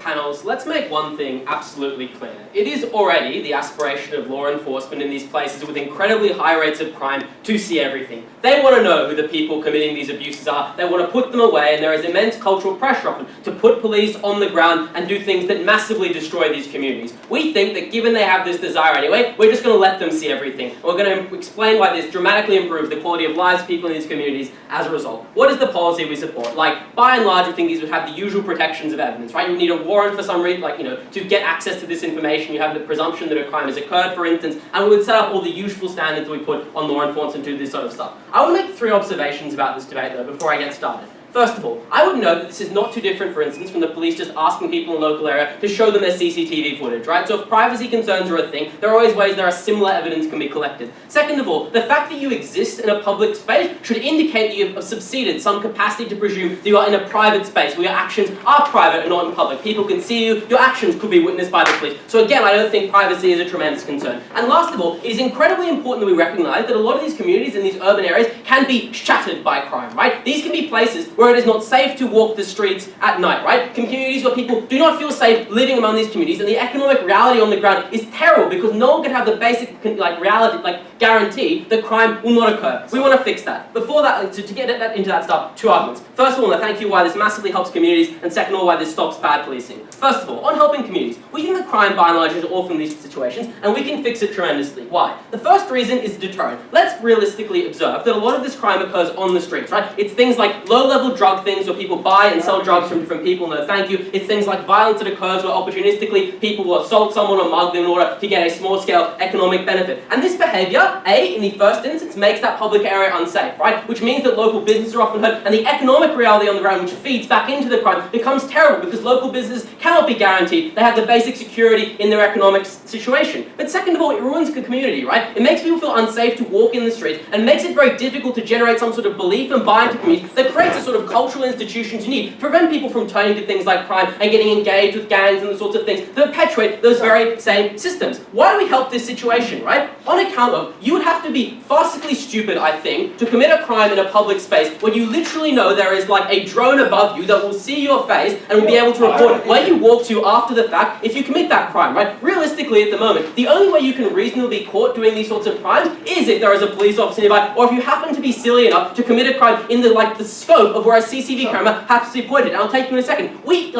panels, let's make one thing absolutely clear. It is already the aspiration of law enforcement in these places with incredibly high rates of crime to see everything. They want to know who the people committing these abuses are, they want to put them away, and there is immense cultural pressure often to put police on the ground and do things that massively destroy these communities. We think that given they have this desire anyway, we're just going to let them see everything. And we're going to explain why this dramatically improves the quality of lives of people in these communities as a result. What is the policy we support? Like, by and large, we think these would have the usual protections of evidence, right? You would need a warrant for some reason, like, to get access to this information. You have the presumption that a crime has occurred, for instance, and we would set up all the usual standards that we put on law enforcement to do this sort of stuff. I want to make 3 observations about this debate, though, before I get started. First of all, I would note that this is not too different, for instance, from the police just asking people in the local area to show them their CCTV footage, right? So if privacy concerns are a thing, there are always ways there are similar evidence can be collected. Second of all, the fact that you exist in a public space should indicate that you have succeeded some capacity to presume that you are in a private space where your actions are private and not in public. People can see you, your actions could be witnessed by the police. So again, I don't think privacy is a tremendous concern. And last of all, it is incredibly important that we recognise that a lot of these communities in these urban areas can be shattered by crime, right? These can be places where it is not safe to walk the streets at night, right? Communities where people do not feel safe living among these communities, and the economic reality on the ground is terrible because no one can have the basic reality, guarantee that crime will not occur. We want to fix that. Before that, to get into that stuff, 2 arguments. First of all, I thank you why this massively helps communities, and second of all, why this stops bad policing. First of all, on helping communities, we think that crime by and large is awful in these situations, and we can fix it tremendously. Why? The first reason is deterrent. Let's realistically observe that a lot of this crime occurs on the streets, right? It's things like low-level drug things where people buy and sell drugs from different people, no thank you. It's things like violence that occurs where opportunistically people will assault someone or mug them in order to get a small-scale economic benefit. And this behaviour, A, in the first instance, makes that public area unsafe, right? Which means that local businesses are often hurt, and the economic reality on the ground, which feeds back into the crime, becomes terrible because local businesses cannot be guaranteed they have the basic security in their economic situation. But second of all, it ruins the community, right? It makes people feel unsafe to walk in the streets and makes it very difficult to generate some sort of belief and buy into communities that creates a sort of cultural institutions you need to prevent people from turning to things like crime and getting engaged with gangs and the sorts of things that perpetuate those very same systems. Why do we help this situation, right? On account of, you would have to be farcically stupid, I think, to commit a crime in a public space when you literally know there is like a drone above you that will see your face and will be able to report where you walk to after the fact if you commit that crime, right? Realistically, at the moment, the only way you can reasonably be caught doing these sorts of crimes is if there is a police officer nearby, or if you happen to be silly enough to commit a crime in the scope of where a CCTV camera happens to be pointed. And I'll take you in a second. We,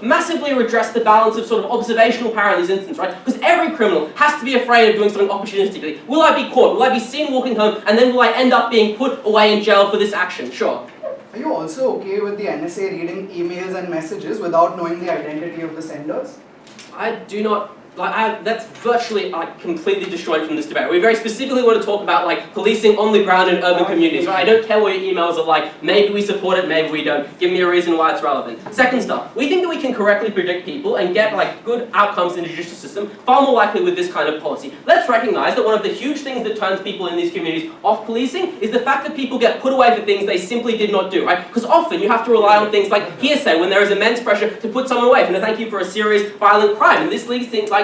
massively redress the balance of sort of observational power in these instances, right? Because every criminal has to be afraid of doing something opportunistically. Will I be caught? Will I be seen walking home? And then will I end up being put away in jail for this action? Sure. Are you also okay with the NSA reading emails and messages without knowing the identity of the senders? I do not. That's virtually completely destroyed from this debate. We very specifically want to talk about policing on the ground in urban communities. Right? I don't care what your emails are like. Maybe we support it, maybe we don't. Give me a reason why it's relevant. Second stuff, we think that we can correctly predict people and get good outcomes in the judicial system far more likely with this kind of policy. Let's recognise that one of the huge things that turns people in these communities off policing is the fact that people get put away for things they simply did not do. Right? Because often you have to rely on things like hearsay when there is immense pressure to put someone away from thank you for a serious violent crime. And this leads to things like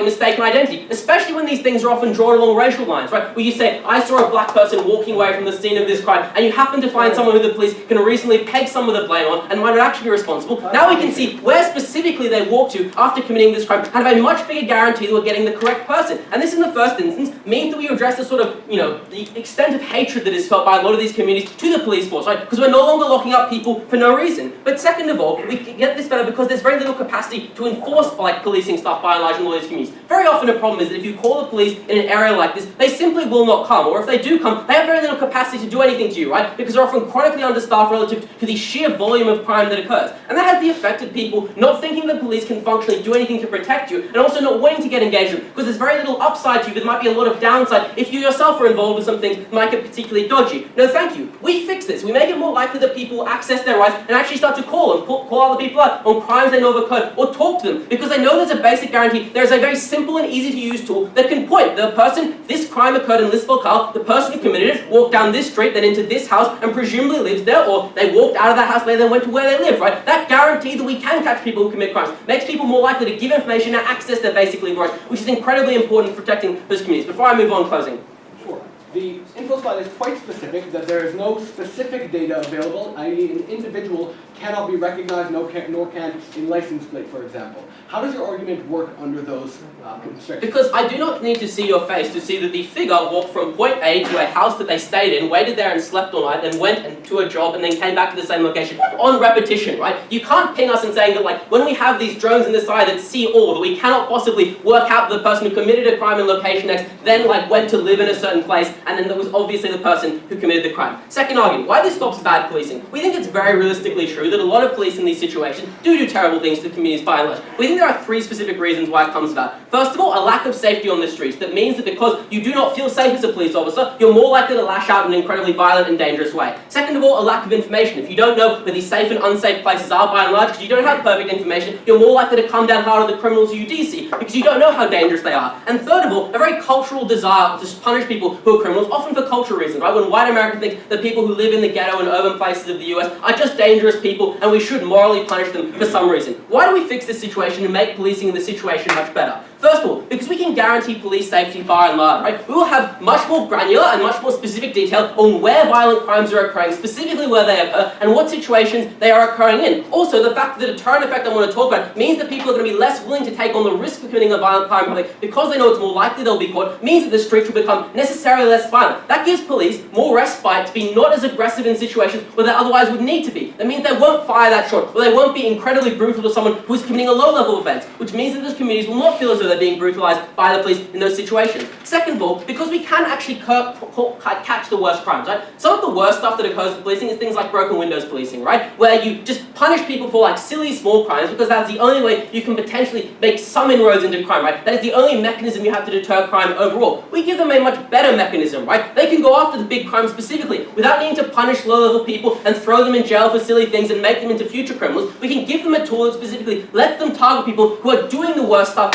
mistaken identity, especially when these things are often drawn along racial lines, right? Where you say, I saw a black person walking away from the scene of this crime, and you happen to find someone who the police can reasonably peg some of the blame on and might not actually be responsible. Now we can see where specifically they walked to after committing this crime and have a much bigger guarantee that we're getting the correct person. And this, in the first instance, means that we address the sort of, the extent of hatred that is felt by a lot of these communities to the police force, right? Because we're no longer locking up people for no reason. But second of all, we can get this better because there's very little capacity to enforce policing stuff by and large in all these communities. Very often a problem is that if you call the police in an area like this, they simply will not come. Or if they do come, they have very little capacity to do anything to you, right? Because they're often chronically understaffed relative to the sheer volume of crime that occurs. And that has the effect of people not thinking the police can functionally do anything to protect you, and also not wanting to get engaged with, because there's very little upside to you, but there might be a lot of downside if you yourself are involved with some things that might get particularly dodgy. No, thank you. We fix this. We make it more likely that people access their rights and actually start to call other people out on crimes they know have occurred, or talk to them, because they know there's a basic guarantee. There's a very simple and easy to use tool that can point the person, this crime occurred in this locale, the person who committed it walked down this street, then into this house, and presumably lives there, or they walked out of that house, they then went to where they live, right? That guarantee that we can catch people who commit crimes makes people more likely to give information and access their basic legal rights, which is incredibly important for protecting those communities. Before I move on, closing. Sure. The info slide is quite specific, that there is no specific data available, i.e. an individual cannot be recognized, nor can in license plate, for example. How does your argument work under those constraints? Because I do not need to see your face to see that the figure walked from point A to a house that they stayed in, waited there and slept all night, then went to a job and then came back to the same location on repetition, right? You can't ping us and saying that, like, when we have these drones in the sky that see all, that we cannot possibly work out the person who committed a crime in location X, then like went to live in a certain place, and then there was obviously the person who committed the crime. Second argument, why this stops bad policing. We think it's very realistically true that a lot of police in these situations do terrible things to communities by and large. We think there are three specific reasons why it comes about. First of all, a lack of safety on the streets. That means that because you do not feel safe as a police officer, you're more likely to lash out in an incredibly violent and dangerous way. Second of all, a lack of information. If you don't know where these safe and unsafe places are by and large, because you don't have perfect information, you're more likely to come down hard on the criminals who you do see, because you don't know how dangerous they are. And third of all, a very cultural desire to punish people who are criminals, often for cultural reasons, right? When white Americans think that people who live in the ghetto and urban places of the US are just dangerous people and we should morally punish them for some reason. Why do we fix this situation and make policing in the situation much better? First of all, because we can guarantee police safety by and large, right? We will have much more granular and much more specific detail on where violent crimes are occurring, specifically where they occur, and what situations they are occurring in. Also, the fact that the deterrent effect I want to talk about means that people are going to be less willing to take on the risk of committing a violent crime because they know it's more likely they'll be caught, means that the streets will become necessarily less violent. That gives police more respite to be not as aggressive in situations where they otherwise would need to be. That means they won't fire that shot, or they won't be incredibly brutal to someone who is committing a low-level offence, which means that those communities will not feel as though they're being brutalised by the police in those situations. Second of all, because we can actually catch the worst crimes, right? Some of the worst stuff that occurs with policing is things like broken windows policing, right? Where you just punish people for like silly small crimes because that's the only way you can potentially make some inroads into crime, right? That is the only mechanism you have to deter crime overall. We give them a much better mechanism, right? They can go after the big crimes specifically without needing to punish low-level people and throw them in jail for silly things and make them into future criminals. We can give them a tool that specifically lets them target people who are doing the worst stuff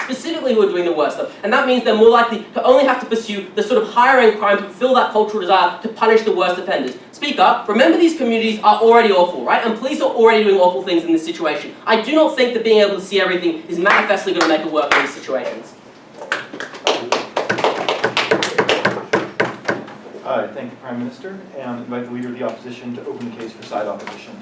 specifically who are doing the worst stuff. And that means they're more likely to only have to pursue the sort of higher-end crime to fulfill that cultural desire to punish the worst offenders. Speaker, remember these communities are already awful, right? And police are already doing awful things in this situation. I do not think that being able to see everything is manifestly going to make it work in these situations. Thank you, Prime Minister, and invite the Leader of the Opposition to open the case for side opposition.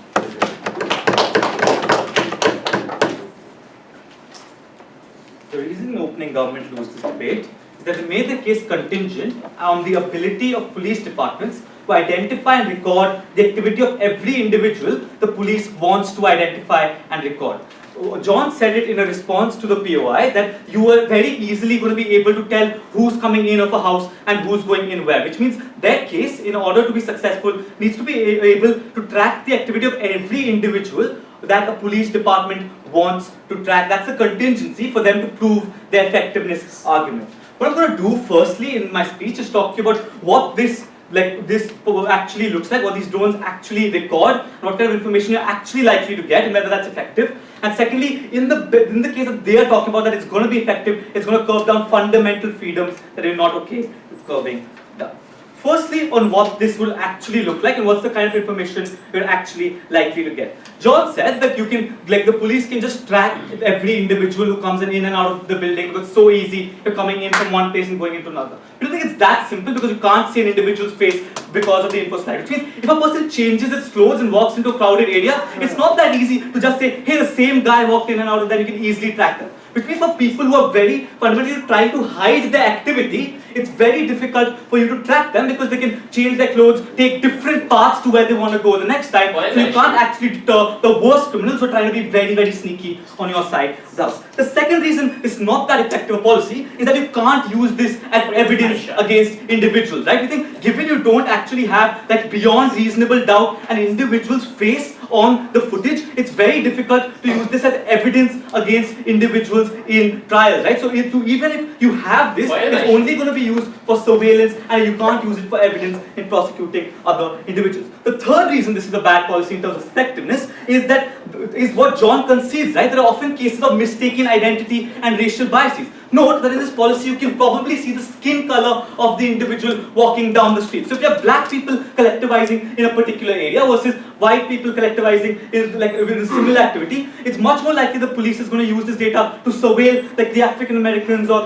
The reason opening government lose this debate is that they made the case contingent on the ability of police departments to identify and record the activity of every individual the police wants to identify and record. John said it in a response to the POI that you are very easily going to be able to tell who's coming in of a house and who's going in where, which means their case, in order to be successful, needs to be able to track the activity of every individual that a police department wants to track. That's a contingency for them to prove their effectiveness argument. What I'm going to do firstly in my speech is talk to you about what this actually looks like, what these drones actually record, and what kind of information you're actually likely to get and whether that's effective. And secondly, in the case that they are talking about that it's going to be effective, it's going to curb down fundamental freedoms that are not okay with curbing down. Firstly, on what this will actually look like and what's the kind of information you're actually likely to get. John said that you can, the police can just track every individual who comes in and out of the building because it's so easy, you're coming in from one place and going into another. I don't think it's that simple because you can't see an individual's face because of the info slide. Which means if a person changes its clothes and walks into a crowded area, it's not that easy to just say, hey, the same guy walked in and out of there, you can easily track them. Which means for people who are very fundamentally trying to hide their activity, it's very difficult for you to track them because they can change their clothes, take different paths to where they want to go the next time. So you can't actually deter the worst criminals who are trying to be very, very sneaky on your side. Thus, the second reason it's not that effective a policy is that you can't use this as evidence against individuals, right? You think, given you don't actually have that beyond reasonable doubt an individual's face on the footage, it's very difficult to use this as evidence against individuals in trials, right? So even if you have this, it's only going to be used for surveillance and you can't use it for evidence in prosecuting other individuals. The third reason this is a bad policy in terms of effectiveness is what John concedes, right? There are often cases of mistaken identity and racial biases. note that in this policy you can probably see the skin color of the individual walking down the street. So if you have black people collectivizing in a particular area versus white people collectivizing in a similar activity, it's much more likely the police is going to use this data to surveil the African Americans or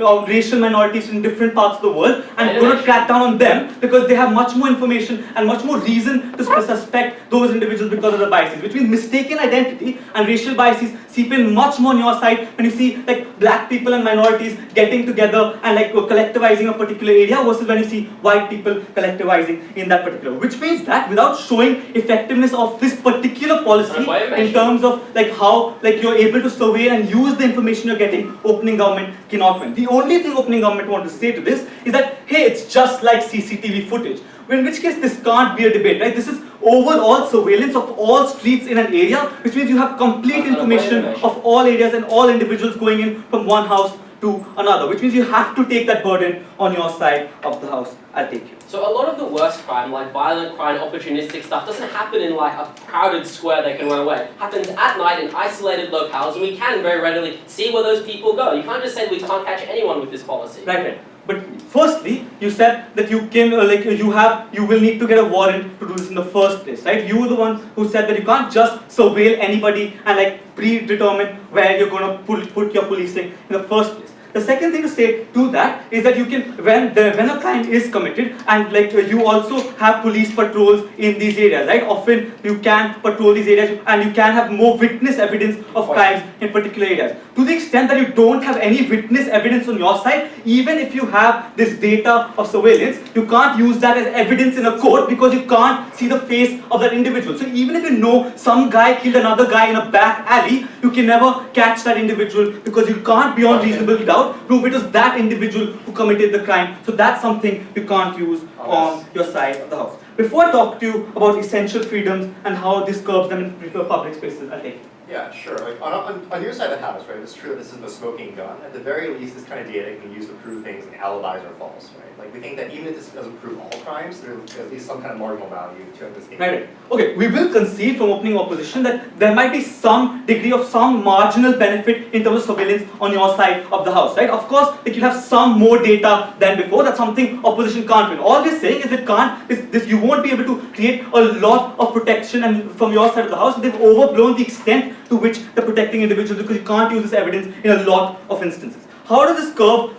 or racial minorities in different parts of the world, and going to crack down on them because they have much more information and much more reason to suspect those individuals because of the biases. Which means mistaken identity and racial biases seep in much more on your side when you see black people and minorities getting together and collectivizing a particular area versus when you see white people collectivizing in that particular. Which means that without showing effectiveness of this particular policy in terms of how you're able to survey and use the information you're getting, opening government cannot win. The only thing opening government wants to say to this is that, hey, it's just like CCTV footage. In which case this can't be a debate, right? This is overall surveillance of all streets in an area, which means you have complete information of all areas and all individuals going in from one house to another, which means you have to take that burden on your side of the house. I'll take you. So a lot of the worst crime, like violent crime, opportunistic stuff, doesn't happen in a crowded square they can run away. It happens at night in isolated locales, and we can very readily see where those people go. You can't just say we can't catch anyone with this policy. Right. But firstly, you said that you can, you will need to get a warrant to do this in the first place, right? You were the one who said that you can't just surveil anybody and predetermine where you're going to put your policing in the first place. The second thing to say to that is that you can, when a crime is committed, and you also have police patrols in these areas, right? Often you can patrol these areas and you can have more witness evidence of crimes in particular areas. To the extent that you don't have any witness evidence on your side, even if you have this data of surveillance, you can't use that as evidence in a court because you can't see the face of that individual. So even if you know some guy killed another guy in a back alley, you can never catch that individual because you can't beyond reasonable doubt prove it was that individual who committed the crime. So that's something you can't use on your side of the house. Before I talk to you about essential freedoms and how this curbs them in particular public spaces, I'll take it. Yeah, sure. On your side of the house, right, it's true that this isn't a smoking gun. At the very least, this kind of data can be used to prove things and alibis are false, right? We think that even if this doesn't prove all crimes, there's at least some kind of marginal value to this data. Right. Okay, we will concede from opening opposition that there might be some degree of some marginal benefit in terms of surveillance on your side of the house, right? Of course, you'll have some more data than before. That's something opposition can't win. All we're saying is that you won't be able to create a lot of protection and from your side of the house. They've overblown the extent to which they're protecting individuals because you can't use this evidence in a lot of instances. How does this curve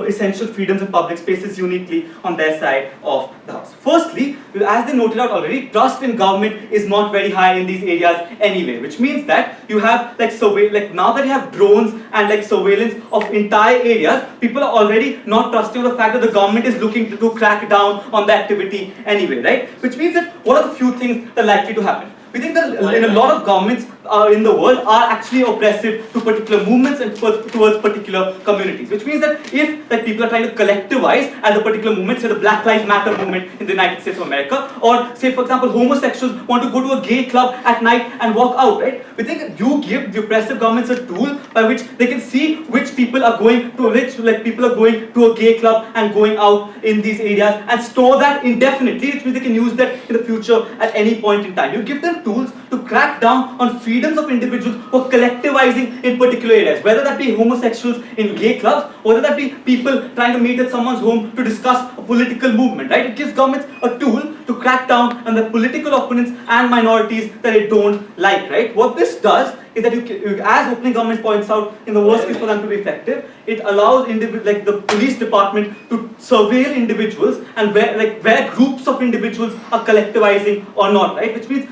essential freedoms in public spaces uniquely on their side of the house? Firstly, as they noted out already, trust in government is not very high in these areas anyway, which means that you have now that you have drones and surveillance of entire areas, people are already not trusting the fact that the government is looking to crack down on the activity anyway, right? Which means that what are the few things that are likely to happen? We think that in a lot of governments in the world are actually oppressive to particular movements and towards particular communities. Which means that if people are trying to collectivize as a particular movement, say the Black Lives Matter movement in the United States of America, or say for example homosexuals want to go to a gay club at night and walk out, right? We think that you give the oppressive governments a tool by which they can see which people are going to a gay club and going out in these areas and store that indefinitely, which means they can use that in the future at any point in time. You give them tools to crack down on freedoms of individuals who are collectivizing in particular areas, whether that be homosexuals in gay clubs, or whether that be people trying to meet at someone's home to discuss a political movement, right? It gives governments a tool to crack down on the political opponents and minorities that they don't like, right? What this does is that as opening government points out, in the worst case for them to be effective, it allows the police department to surveil individuals and where groups of individuals are collectivizing or not, right? Which means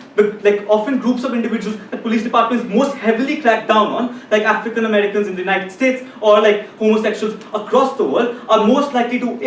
often groups of individuals that police departments most heavily crack down on, like African Americans in the United States or homosexuals across the world, are most likely to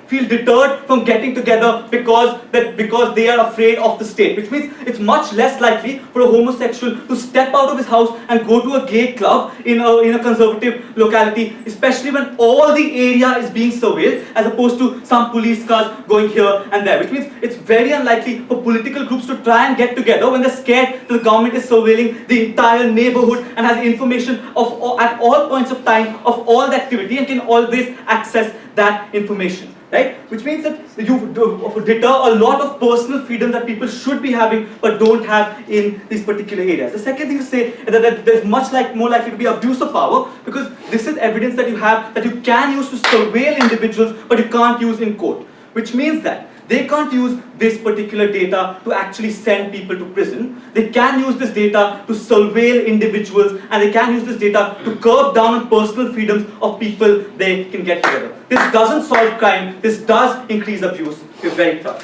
feel deterred from getting together because they are afraid of the state. Which means it's much less likely for a homosexual to step out of his house and go to a gay club in a conservative locality, especially when all the area is being surveilled, as opposed to some police cars going here and there. Which means it's very unlikely for political groups to try and get together when they're scared that the government is surveilling the entire neighborhood and has information at all points of time of all the activity and can always access that information. right? Which means that you deter a lot of personal freedom that people should be having but don't have in these particular areas. The second thing to say is that there's more likely to be abuse of power, because this is evidence that you have that you can use to surveil individuals but you can't use in court. Which means that they can't use this particular data to actually send people to prison. They can use this data to surveil individuals, and they can use this data to curb down on personal freedoms of people they can get together. This doesn't solve crime, this does increase abuse. We're very proud.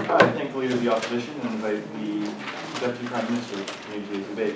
I thank the Leader of the Opposition and invite the Deputy Prime Minister to continue today's debate.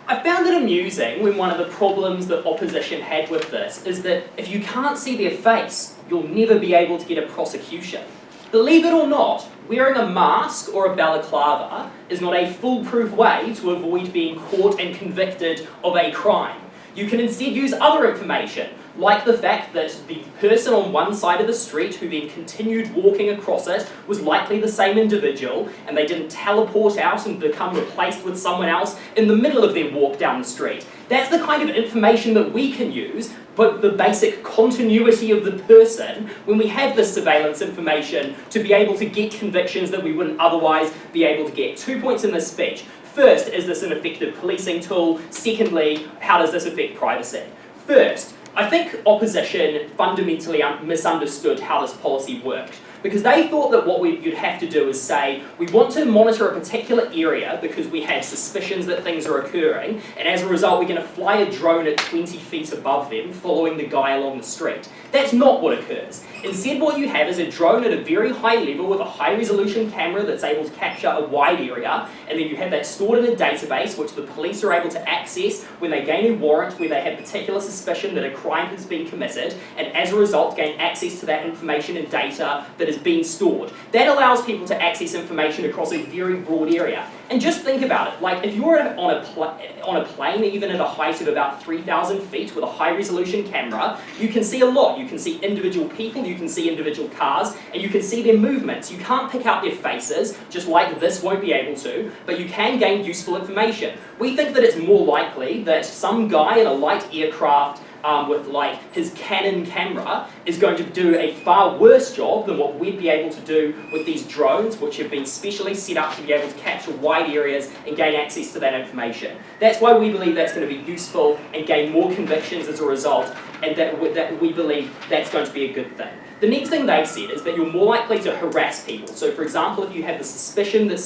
I found it amusing when one of the problems that opposition had with this is that if you can't see their face, you'll never be able to get a prosecution. Believe it or not, wearing a mask or a balaclava is not a foolproof way to avoid being caught and convicted of a crime. You can instead use other information, like the fact that the person on one side of the street who then continued walking across it was likely the same individual, and they didn't teleport out and become replaced with someone else in the middle of their walk down the street. That's the kind of information that we can use, but the basic continuity of the person when we have this surveillance information to be able to get convictions that we wouldn't otherwise be able to get. 2 points in this speech. First, is this an effective policing tool? Secondly, how does this affect privacy? First, I think opposition fundamentally misunderstood how this policy worked, because they thought that what you'd have to do is say, we want to monitor a particular area because we have suspicions that things are occurring, and as a result we're going to fly a drone at 20 feet above them, following the guy along the street. That's not what occurs. Instead, what you have is a drone at a very high level with a high-resolution camera that's able to capture a wide area, and then you have that stored in a database which the police are able to access when they gain a warrant where they have particular suspicion that a crime has been committed, and as a result gain access to that information and data that has been stored. That allows people to access information across a very broad area. And just think about it, like if you're on a plane even at a height of about 3,000 feet with a high-resolution camera, you can see a lot. You can see individual people, you can see individual cars, and you can see their movements. You can't pick out their faces, just like this won't be able to, but you can gain useful information. We think that it's more likely that some guy in a light aircraft with like his Canon camera is going to do a far worse job than what we'd be able to do with these drones, which have been specially set up to be able to capture wide areas and gain access to that information. That's why we believe that's going to be useful and gain more convictions as a result, and that we believe that's going to be a good thing. The next thing they said is that you're more likely to harass people. So for example, if you have the suspicion that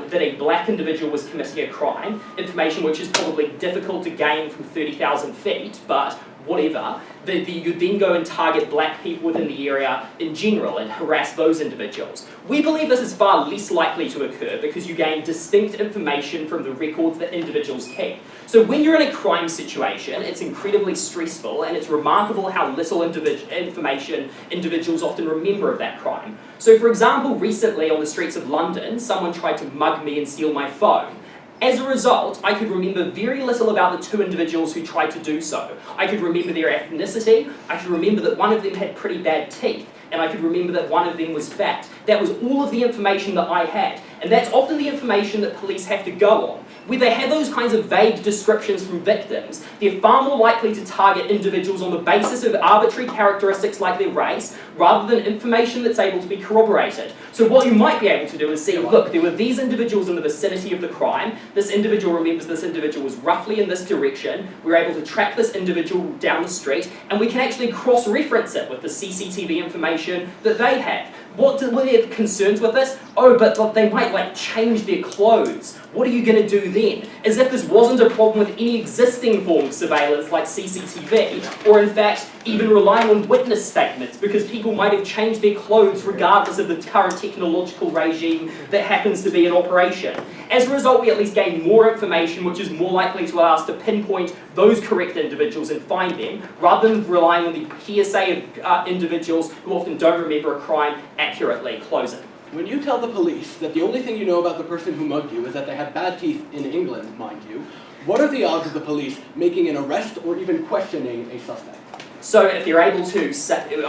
that a black individual was committing a crime, information which is probably difficult to gain from 30,000 feet, but whatever, you then go and target black people within the area in general and harass those individuals. We believe this is far less likely to occur because you gain distinct information from the records that individuals keep. So when you're in a crime situation, it's incredibly stressful, and it's remarkable how little information individuals often remember of that crime. So for example, recently on the streets of London, someone tried to mug me and steal my phone. As a result, I could remember very little about the two individuals who tried to do so. I could remember their ethnicity, I could remember that one of them had pretty bad teeth, and I could remember that one of them was fat. That was all of the information that I had, and that's often the information that police have to go on. Where they have those kinds of vague descriptions from victims, they're far more likely to target individuals on the basis of arbitrary characteristics like their race, rather than information that's able to be corroborated. So what you might be able to do is see, look, there were these individuals in the vicinity of the crime, this individual remembers this individual was roughly in this direction, we're able to track this individual down the street, and we can actually cross-reference it with the CCTV information that they have. What were their concerns with this? Oh, but they might like change their clothes. What are you going to do then? As if this wasn't a problem with any existing form of surveillance like CCTV, or in fact, even relying on witness statements, because people might have changed their clothes regardless of the current technological regime that happens to be in operation. As a result, we at least gain more information, which is more likely to allow us to pinpoint those correct individuals and find them, rather than relying on the hearsay of individuals who often don't remember a crime accurately. Closing. When you tell the police that the only thing you know about the person who mugged you is that they had bad teeth in England, mind you, what are the odds of the police making an arrest or even questioning a suspect? So if you're able to,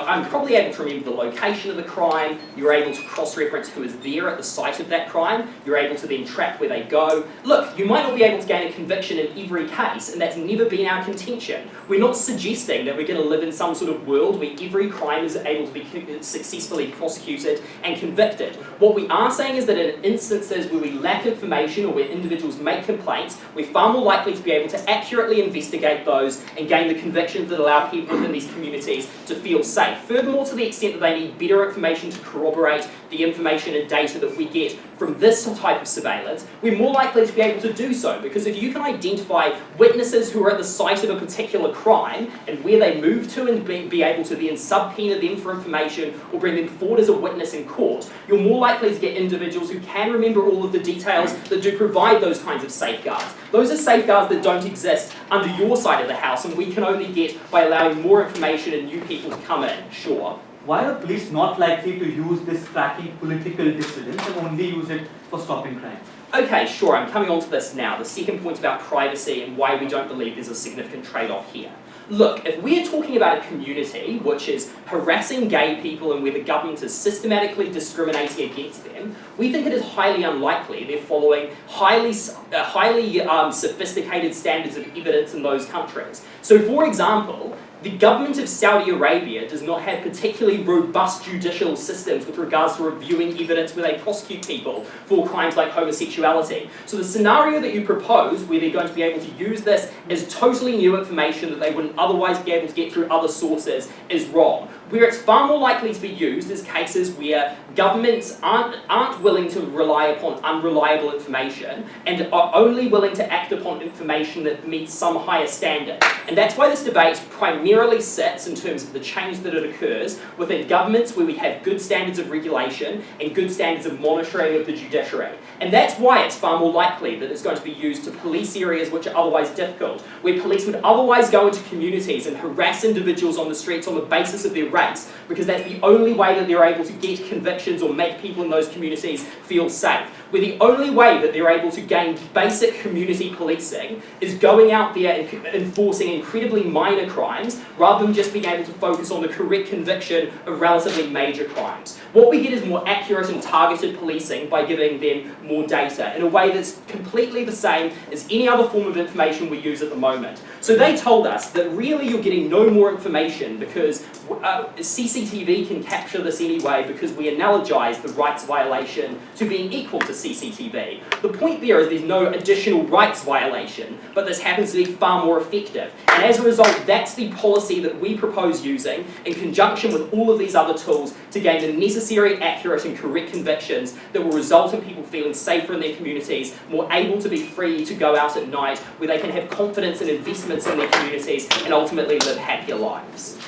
I'm probably able to remember the location of the crime, you're able to cross-reference who is there at the site of that crime, you're able to then track where they go. Look, you might not be able to gain a conviction in every case, and that's never been our contention. We're not suggesting that we're going to live in some sort of world where every crime is able to be successfully prosecuted and convicted. What we are saying is that in instances where we lack information or where individuals make complaints, we're far more likely to be able to accurately investigate those and gain the convictions that allow people within these communities to feel safe. Furthermore, to the extent that they need better information to corroborate the information and data that we get from this type of surveillance, we're more likely to be able to do so, because if you can identify witnesses who are at the site of a particular crime and where they move to and be able to then subpoena them for information or bring them forward as a witness in court, you're more likely to get individuals who can remember all of the details that do provide those kinds of safeguards. Those are safeguards that don't exist under your side of the house, and we can only get by allowing more information and new people to come in, sure. Why are police not likely to use this tracking political dissidents and only use it for stopping crime? Okay, sure, I'm coming on to this now. The second point about privacy and why we don't believe there's a significant trade-off here. Look, if we're talking about a community which is harassing gay people and where the government is systematically discriminating against them, we think it is highly unlikely they're following highly sophisticated standards of evidence in those countries. So, for example, the government of Saudi Arabia does not have particularly robust judicial systems with regards to reviewing evidence where they prosecute people for crimes like homosexuality. So the scenario that you propose, where they're going to be able to use this as totally new information that they wouldn't otherwise be able to get through other sources, is wrong. Where it's far more likely to be used is cases where governments aren't willing to rely upon unreliable information and are only willing to act upon information that meets some higher standard. And that's why this debate primarily sits in terms of the change that it occurs within governments where we have good standards of regulation and good standards of monitoring of the judiciary. And that's why it's far more likely that it's going to be used to police areas which are otherwise difficult, where police would otherwise go into communities and harass individuals on the streets on the basis of their race, because that's the only way that they're able to get convictions or make people in those communities feel safe. Where the only way that they're able to gain basic community policing is going out there and enforcing incredibly minor crimes, rather than just being able to focus on the correct conviction of relatively major crimes. What we get is more accurate and targeted policing by giving them more data in a way that's completely the same as any other form of information we use at the moment. So they told us that really you're getting no more information because CCTV can capture this anyway, because we analogize the rights violation to being equal to CCTV. The point there is there's no additional rights violation, but this happens to be far more effective. And as a result, that's the policy that we propose using in conjunction with all of these other tools to gain the necessary, accurate and correct convictions that will result in people feeling safer in their communities, more able to be free to go out at night, where they can have confidence and investments in their communities and ultimately live happier lives.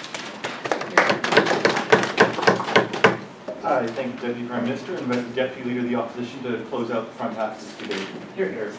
I thank the Deputy Prime Minister and invite the Deputy Leader of the Opposition to close out the front half of this debate. Here, here.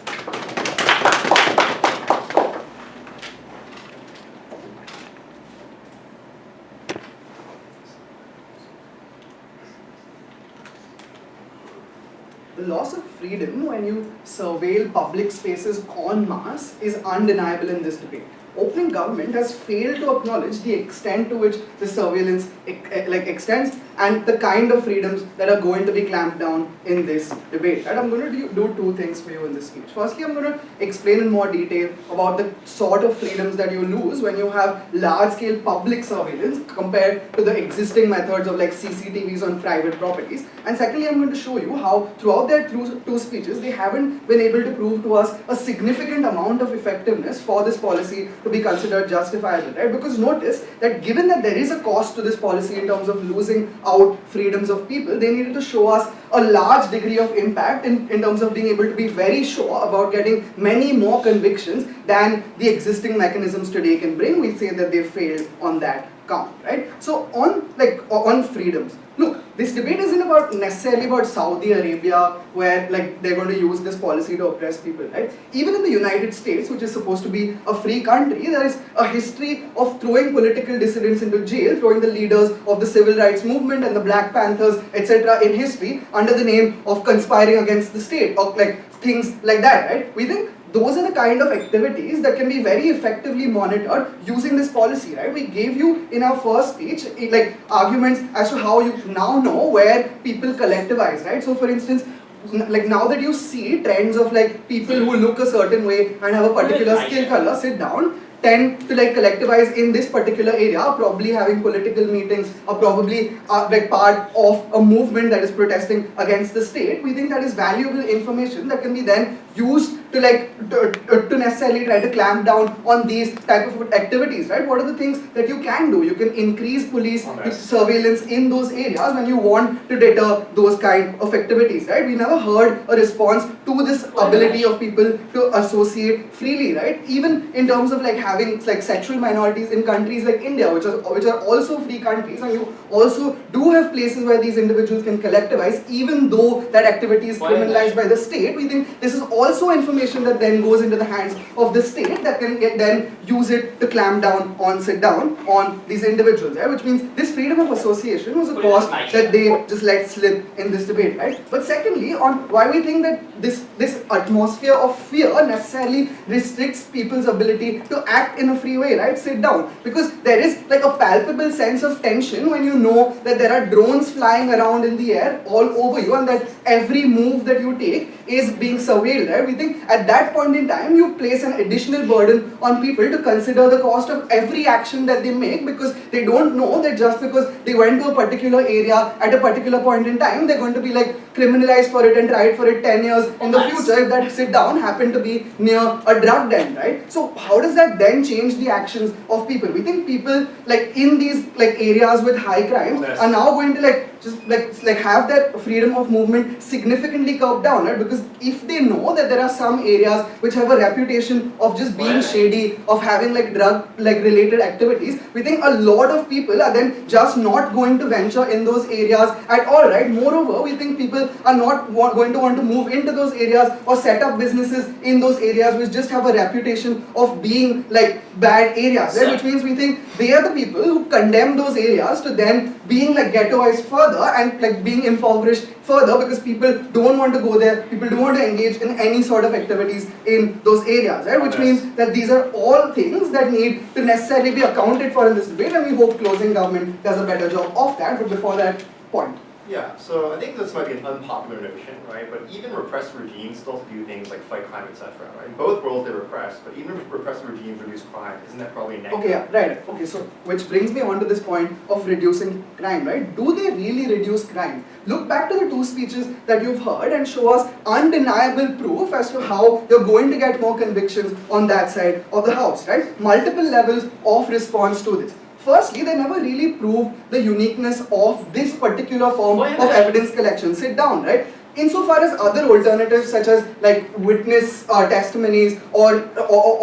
The loss of freedom when you surveil public spaces en masse is undeniable in this debate. Opening government has failed to acknowledge the extent to which the surveillance extends and the kind of freedoms that are going to be clamped down in this debate. And I'm going to do two things for you in this speech. Firstly, I'm going to explain in more detail about the sort of freedoms that you lose when you have large-scale public surveillance compared to the existing methods of like CCTVs on private properties. And secondly, I'm going to show you how throughout their two speeches, they haven't been able to prove to us a significant amount of effectiveness for this policy to be considered justifiable, right? Because notice that given that there is a cost to this policy in terms of losing out freedoms of people, they needed to show us a large degree of impact in terms of being able to be very sure about getting many more convictions than the existing mechanisms today can bring. We say that they failed on that count, right? So on freedoms, look, this debate isn't necessarily about Saudi Arabia, where like they're going to use this policy to oppress people, right? Even in the United States, which is supposed to be a free country, there is a history of throwing political dissidents into jail, throwing the leaders of the civil rights movement and the Black Panthers, etc. in history under the name of conspiring against the state, or like things like that, right? We think those are the kind of activities that can be very effectively monitored using this policy, right? We gave you in our first speech like arguments as to how you now know where people collectivize, right? So for instance, like now that you see trends of like people who look a certain way and have a particular skin color sit down, tend to like collectivize in this particular area, probably having political meetings, or probably like part of a movement that is protesting against the state. We think that is valuable information that can be then used to like to necessarily try to clamp down on these type of activities, right? What are the things that you can do? You can increase police surveillance in those areas when you want to deter those kind of activities, right? We never heard a response to this ability of people to associate freely, right? Even in terms of like having like sexual minorities in countries like India, which are also free countries, and you also do have places where these individuals can collectivize, even though that activity is criminalized by the state. We think this is also information that then goes into the hands of the state that can then use it to clamp down on, sit down on these individuals, right? Which means this freedom of association was a cost that they just let slip in this debate, right? But secondly, on why we think that this atmosphere of fear necessarily restricts people's ability to act in a free way, right? Sit down. Because there is like a palpable sense of tension when you know that there are drones flying around in the air all over you and that every move that you take is being surveilled, right? We think at that point in time you place an additional burden on people to consider the cost of every action that they make, because they don't know that just because they went to a particular area at a particular point in time, they're going to be like criminalized for it and tried for it 10 years in the future if that sit down happened to be near a drug den, right? So how does that then change the actions of people? We think people like in these like areas with high crimes are now going to like just like have that freedom of movement significantly curbed down, right? Because if they know that there are some areas which have a reputation of just being shady, of having like drug like related activities, we think a lot of people are then just not going to venture in those areas at all, right? Moreover, we think people are not going to want to move into those areas or set up businesses in those areas which just have a reputation of being like bad areas, right? Which means we think they are the people who condemn those areas to then being like ghettoized further and like being impoverished further, because people don't want to go there, people don't want to engage in any sort of activities in those areas, right? Which means that these are all things that need to necessarily be accounted for in this debate, and we hope closing government does a better job of that. But before that point. Yeah, so I think this might be an unpopular notion, right? But even repressed regimes still do things like fight crime, etc. Right? In both worlds they repress, but even if repressive regimes reduce crime, isn't that probably negative? Okay, yeah, right. Okay, so which brings me on to this point of reducing crime, right? Do they really reduce crime? Look back to the two speeches that you've heard and show us undeniable proof as to how you're going to get more convictions on that side of the house, right? Multiple levels of response to this. Firstly, they never really prove the uniqueness of this particular form of evidence collection. Sit down, right? Insofar as other alternatives such as like witness testimonies or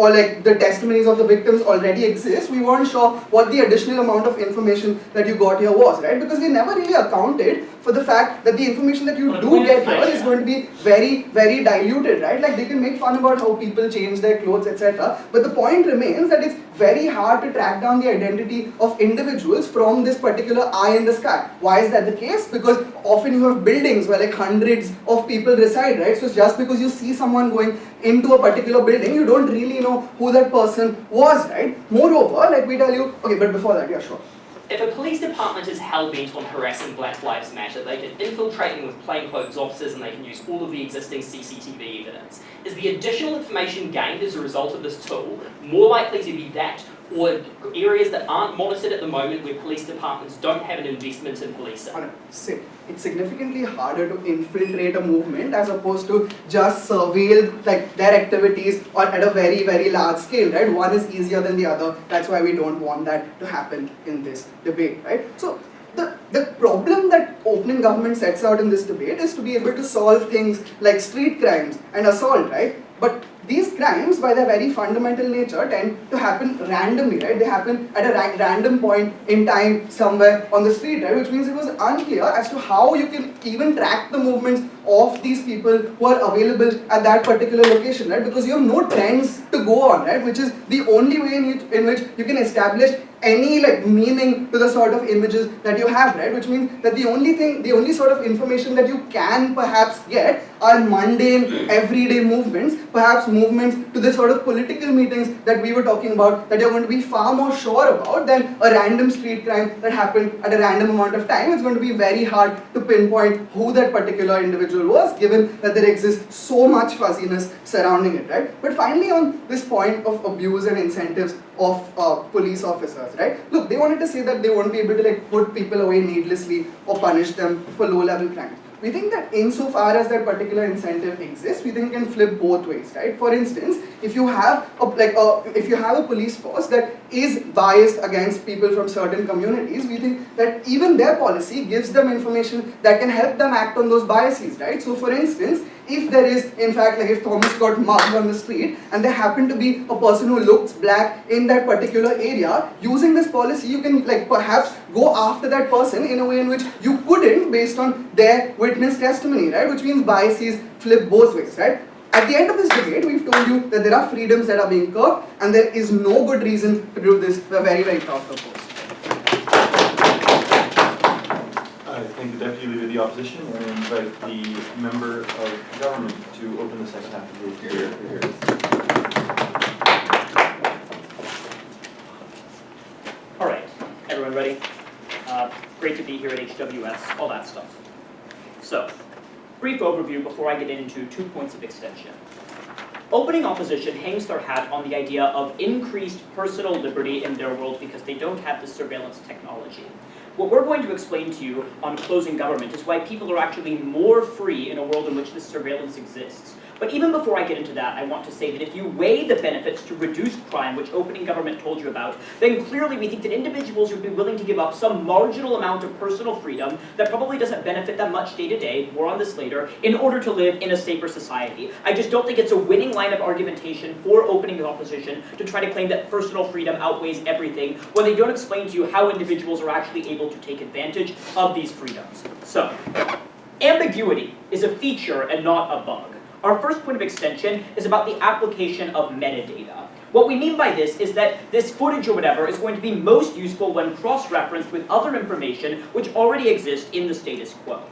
like the testimonies of the victims already exist, we weren't sure what the additional amount of information that you got here was, right? Because they never really accounted for the fact that the information that you do get here is going to be very, very diluted, right? Like they can make fun about how people change their clothes, etc. But the point remains that it's very hard to track down the identity of individuals from this particular eye in the sky. Why is that the case? Because often you have buildings where like hundreds of people reside, right? So just because you see someone going into a particular building, you don't really know who that person was, right? Moreover, like we tell you, okay, but before that, yeah, sure. If a police department is hell-bent on harassing Black Lives Matter, they can infiltrate them with plainclothes officers and they can use all of the existing CCTV evidence. Is the additional information gained as a result of this tool more likely to be that, or areas that aren't monitored at the moment where police departments don't have an investment in policing? It's significantly harder to infiltrate a movement as opposed to just surveil like their activities or at a very, very large scale, right? One is easier than the other. That's why we don't want that to happen in this debate, right? So the problem that opening government sets out in this debate is to be able to solve things like street crimes and assault, right? But these crimes, by their very fundamental nature, tend to happen randomly, right? They happen at a random point in time somewhere on the street, right? Which means it was unclear as to how you can even track the movements of these people who are available at that particular location, right? Because you have no trends to go on, right? Which is the only way in which you can establish any like meaning to the sort of images that you have, right? Which means that the only sort of information that you can perhaps get are mundane, everyday movements, perhaps movements to the sort of political meetings that we were talking about, that you're going to be far more sure about than a random street crime that happened at a random amount of time. It's going to be very hard to pinpoint who that particular individual was, given that there exists so much fuzziness surrounding it, right? But finally, on this point of abuse and incentives of police officers, right? Look, they wanted to say that they won't be able to like put people away needlessly or punish them for low-level crimes. We think that insofar as that particular incentive exists, we think it can flip both ways, right? For instance, if you have a police force that is biased against people from certain communities, we think that even their policy gives them information that can help them act on those biases, right? So for instance, if there is, in fact, like if Thomas got mugged on the street and there happened to be a person who looks black in that particular area, using this policy, you can like perhaps go after that person in a way in which you couldn't based on their witness testimony, right? Which means biases flip both ways, right? At the end of this debate, we've told you that there are freedoms that are being curbed and there is no good reason to do this. We're very, very proud of course. I thank the Deputy Leader of the Opposition and invite the Member of Government to open the second half of the hearing. All right, everyone ready? Great to be here at HWS, all that stuff. So, brief overview before I get into 2 points of extension. Opening opposition hangs their hat on the idea of increased personal liberty in their world because they don't have the surveillance technology. What we're going to explain to you on closing government is why people are actually more free in a world in which this surveillance exists. But even before I get into that, I want to say that if you weigh the benefits to reduce crime, which opening government told you about, then clearly we think that individuals would be willing to give up some marginal amount of personal freedom that probably doesn't benefit them much day to day, more on this later, in order to live in a safer society. I just don't think it's a winning line of argumentation for opening the opposition to try to claim that personal freedom outweighs everything when they don't explain to you how individuals are actually able to take advantage of these freedoms. So, ambiguity is a feature and not a bug. Our first point of extension is about the application of metadata. What we mean by this is that this footage or whatever is going to be most useful when cross-referenced with other information which already exists in the status quo.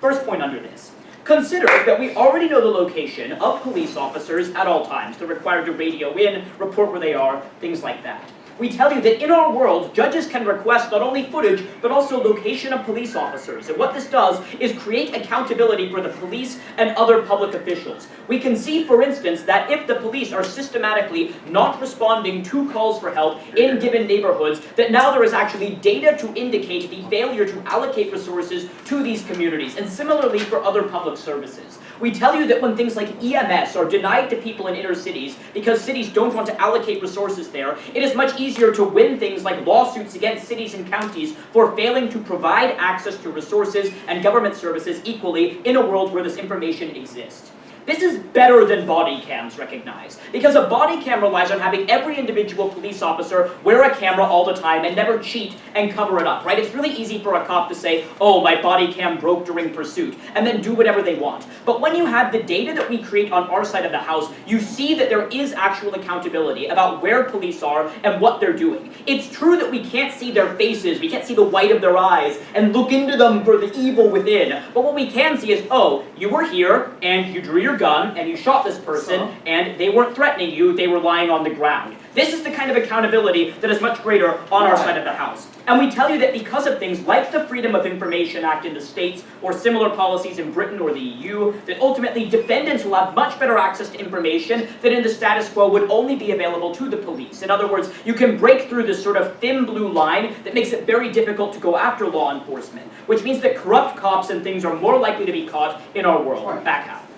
First point under this. Consider that we already know the location of police officers at all times. They're required to radio in, report where they are, things like that. We tell you that in our world, judges can request not only footage, but also location of police officers. And what this does is create accountability for the police and other public officials. We can see, for instance, that if the police are systematically not responding to calls for help in given neighborhoods, that now there is actually data to indicate the failure to allocate resources to these communities, and similarly for other public services. We tell you that when things like EMS are denied to people in inner cities because cities don't want to allocate resources there, it is much easier to win things like lawsuits against cities and counties for failing to provide access to resources and government services equally in a world where this information exists. This is better than body cams recognize, because a body cam relies on having every individual police officer wear a camera all the time and never cheat and cover it up, right? It's really easy for a cop to say, oh, my body cam broke during pursuit, and then do whatever they want. But when you have the data that we create on our side of the house, you see that there is actual accountability about where police are and what they're doing. It's true that we can't see their faces, we can't see the white of their eyes and look into them for the evil within, but what we can see is, oh, you were here and you drew your gun and you shot this person and they weren't threatening you, they were lying on the ground. This is the kind of accountability that is much greater on our side of the house. And we tell you that because of things like the Freedom of Information Act in the States or similar policies in Britain or the EU, that ultimately defendants will have much better access to information that in the status quo would only be available to the police. In other words, you can break through this sort of thin blue line that makes it very difficult to go after law enforcement, which means that corrupt cops and things are more likely to be caught in our world. Back half.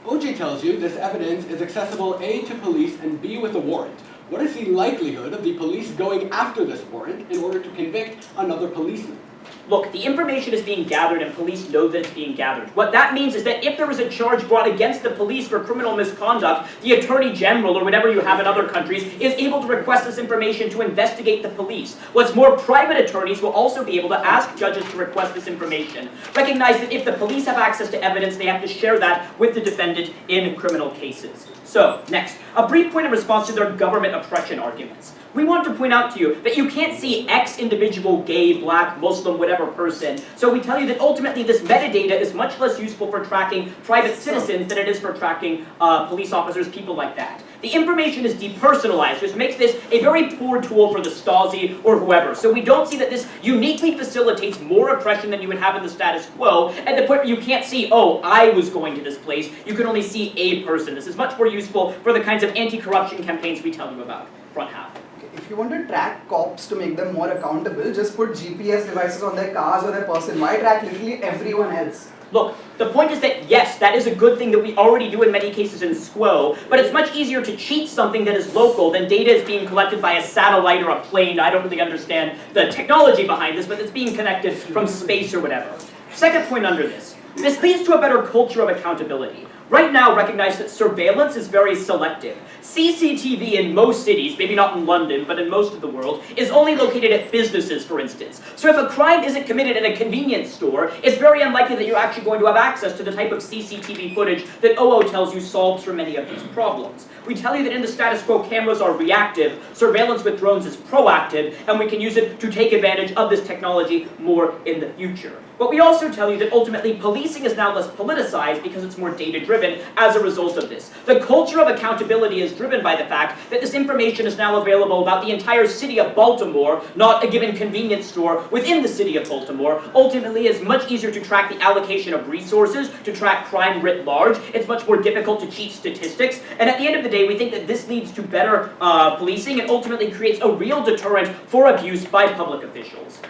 OJ tells you this evidence is accessible A, to police, and B, with a warrant. What is the likelihood of the police going after this warrant in order to convict another policeman? Look, the information is being gathered and police know that it's being gathered. What that means is that if there is a charge brought against the police for criminal misconduct, the Attorney General, or whatever you have in other countries, is able to request this information to investigate the police. What's more, private attorneys will also be able to ask judges to request this information. Recognize that if the police have access to evidence, they have to share that with the defendant in criminal cases. So, next, a brief point in response to their government oppression arguments. We want to point out to you that you can't see X individual gay, black, Muslim, whatever person. So we tell you that ultimately this metadata is much less useful for tracking private citizens than it is for tracking police officers, people like that. The information is depersonalized, which makes this a very poor tool for the Stasi or whoever. So we don't see that this uniquely facilitates more oppression than you would have in the status quo, at the point where you can't see, oh, I was going to this place. You can only see a person. This is much more useful for the kinds of anti-corruption campaigns we tell you about. Front half. If you want to track cops to make them more accountable, just put GPS devices on their cars or their person. Why track literally everyone else? Look, the point is that yes, that is a good thing that we already do in many cases in SQO, but it's much easier to cheat something that is local than data is being collected by a satellite or a plane. I don't really understand the technology behind this, but it's being connected from space or whatever. Second point under this. This leads to a better culture of accountability. Right now, recognize that surveillance is very selective. CCTV in most cities, maybe not in London, but in most of the world, is only located at businesses, for instance. So if a crime isn't committed at a convenience store, it's very unlikely that you're actually going to have access to the type of CCTV footage that OO tells you solves for many of these problems. We tell you that in the status quo, cameras are reactive, surveillance with drones is proactive, and we can use it to take advantage of this technology more in the future. But we also tell you that ultimately policing is now less politicized because it's more data-driven as a result of this. The culture of accountability is driven by the fact that this information is now available about the entire city of Baltimore, not a given convenience store within the city of Baltimore. Ultimately, it's much easier to track the allocation of resources, to track crime writ large. It's much more difficult to cheat statistics. And at the end of the day, we think that this leads to better policing and ultimately creates a real deterrent for abuse by public officials.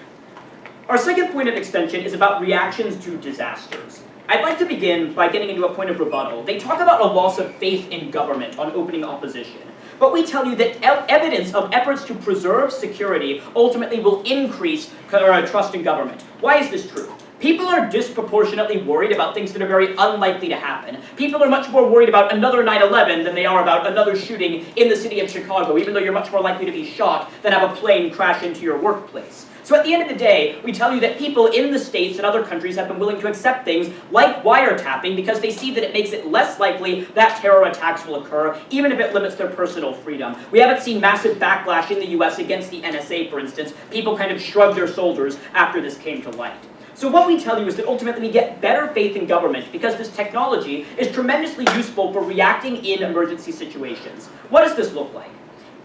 Our second point of extension is about reactions to disasters. I'd like to begin by getting into a point of rebuttal. They talk about a loss of faith in government on opening opposition. But we tell you that evidence of efforts to preserve security ultimately will increase trust in government. Why is this true? People are disproportionately worried about things that are very unlikely to happen. People are much more worried about another 9/11 than they are about another shooting in the city of Chicago, even though you're much more likely to be shot than have a plane crash into your workplace. So at the end of the day, we tell you that people in the States and other countries have been willing to accept things like wiretapping because they see that it makes it less likely that terror attacks will occur, even if it limits their personal freedom. We haven't seen massive backlash in the US against the NSA, for instance. People kind of shrugged their shoulders after this came to light. So what we tell you is that ultimately we get better faith in government because this technology is tremendously useful for reacting in emergency situations. What does this look like?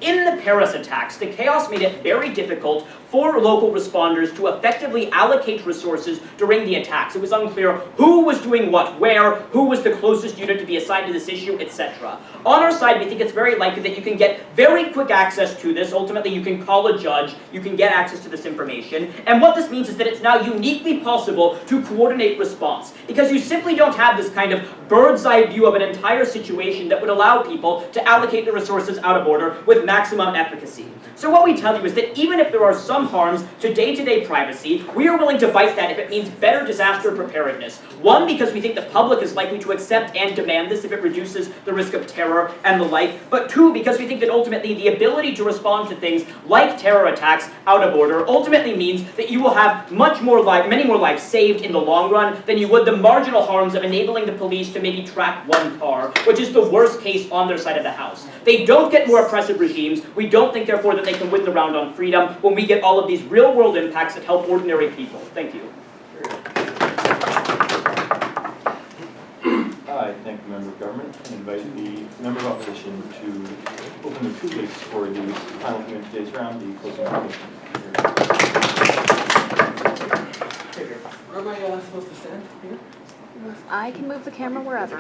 In the Paris attacks, the chaos made it very difficult for local responders to effectively allocate resources during the attacks. It was unclear who was doing what, where, who was the closest unit to be assigned to this issue, etc. On our side, we think it's very likely that you can get very quick access to this. Ultimately, you can call a judge, you can get access to this information. And what this means is that it's now uniquely possible to coordinate response, because you simply don't have this kind of bird's eye view of an entire situation that would allow people to allocate the resources out of order with maximum efficacy. So what we tell you is that even if there are some harms to day-to-day privacy, we are willing to fight that if it means better disaster preparedness. One, because we think the public is likely to accept and demand this if it reduces the risk of terror and the like. But two, because we think that ultimately the ability to respond to things like terror attacks out of order ultimately means that you will have many more lives saved in the long run than you would the marginal harms of enabling the police to maybe track one car, which is the worst case on their side of the house. They don't get more oppressive regimes. We don't think, therefore, that they can win the round on freedom when we get all of these real-world impacts that help ordinary people. Thank you. I thank the member of government and invite the member of opposition to open the case for the final thing in today's round, the closing argument. Where am I supposed to stand? Here? I can move the camera wherever.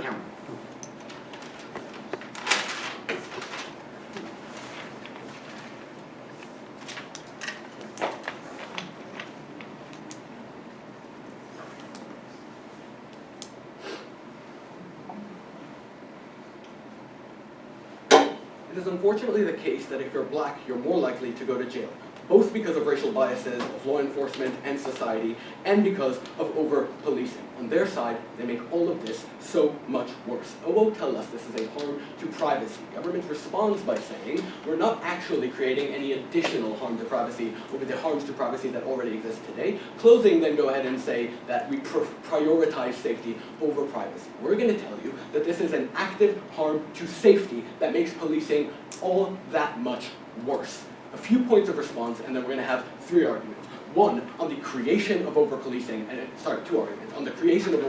It is unfortunately the case that if you're black, you're more likely to go to jail. both because of racial biases of law enforcement and society, and because of over-policing. On their side, they make all of this so much worse. OO tell us this is a harm to privacy. Government responds by saying, we're not actually creating any additional harm to privacy over the harms to privacy that already exist today. Closing then go ahead and say that we prioritize safety over privacy. We're going to tell you that this is an active harm to safety that makes policing all that much worse. A few points of response, and then we're going to have 3 arguments. One, on the creation of over-policing, and 2 arguments, on the creation of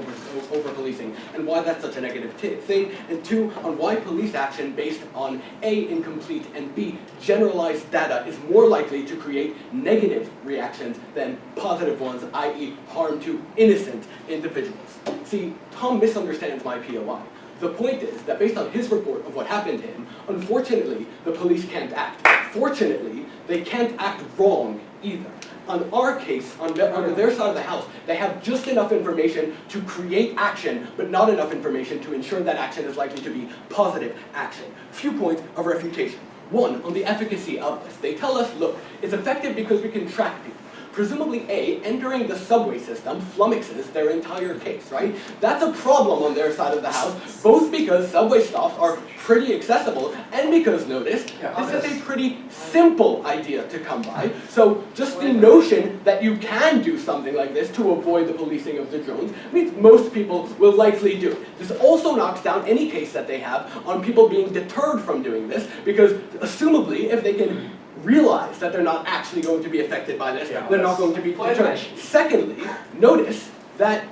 over-policing and why that's such a negative thing, and 2, on why police action based on A, incomplete, and B, generalized data is more likely to create negative reactions than positive ones, i.e. harm to innocent individuals. See, Tom misunderstands my POI. The point is that based on his report of what happened to him, unfortunately, the police can't act. Fortunately, they can't act wrong either. On our case, on their side of the house, they have just enough information to create action, but not enough information to ensure that action is likely to be positive action. Few points of refutation. One, on the efficacy of this. They tell us, look, it's effective because we can track people. Presumably A, entering the subway system flummoxes their entire case, right? That's a problem on their side of the house, both because subway stops are pretty accessible, and because, notice, this is a pretty simple idea to come by. So just the notion that you can do something like this to avoid the policing of the drones means most people will likely do it. This also knocks down any case that they have on people being deterred from doing this, because assumably, if they can realize that they're not actually going to be affected by this, they're not going to be deterred. Secondly, notice that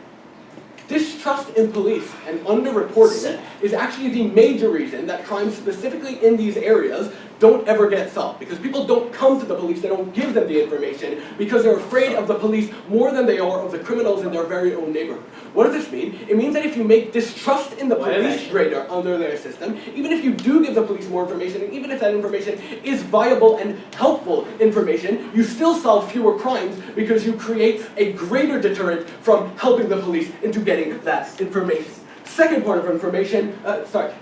distrust in police and underreporting is actually the major reason that crimes specifically in these areas don't ever get solved. Because people don't come to the police, they don't give them the information because they're afraid of the police more than they are of the criminals in their very own neighborhood. What does this mean? It means that if you make distrust in the police greater under their system, even if you do give the police more information, and even if that information is viable and helpful information, you still solve fewer crimes because you create a greater deterrent from helping the police into getting that information. Second part of information,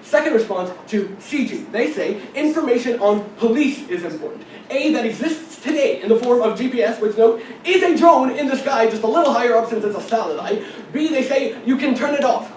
second response to CG. They say information on police is important. A, that exists today in the form of GPS, which note, is a drone in the sky, just a little higher up since it's a satellite. B, they say you can turn it off.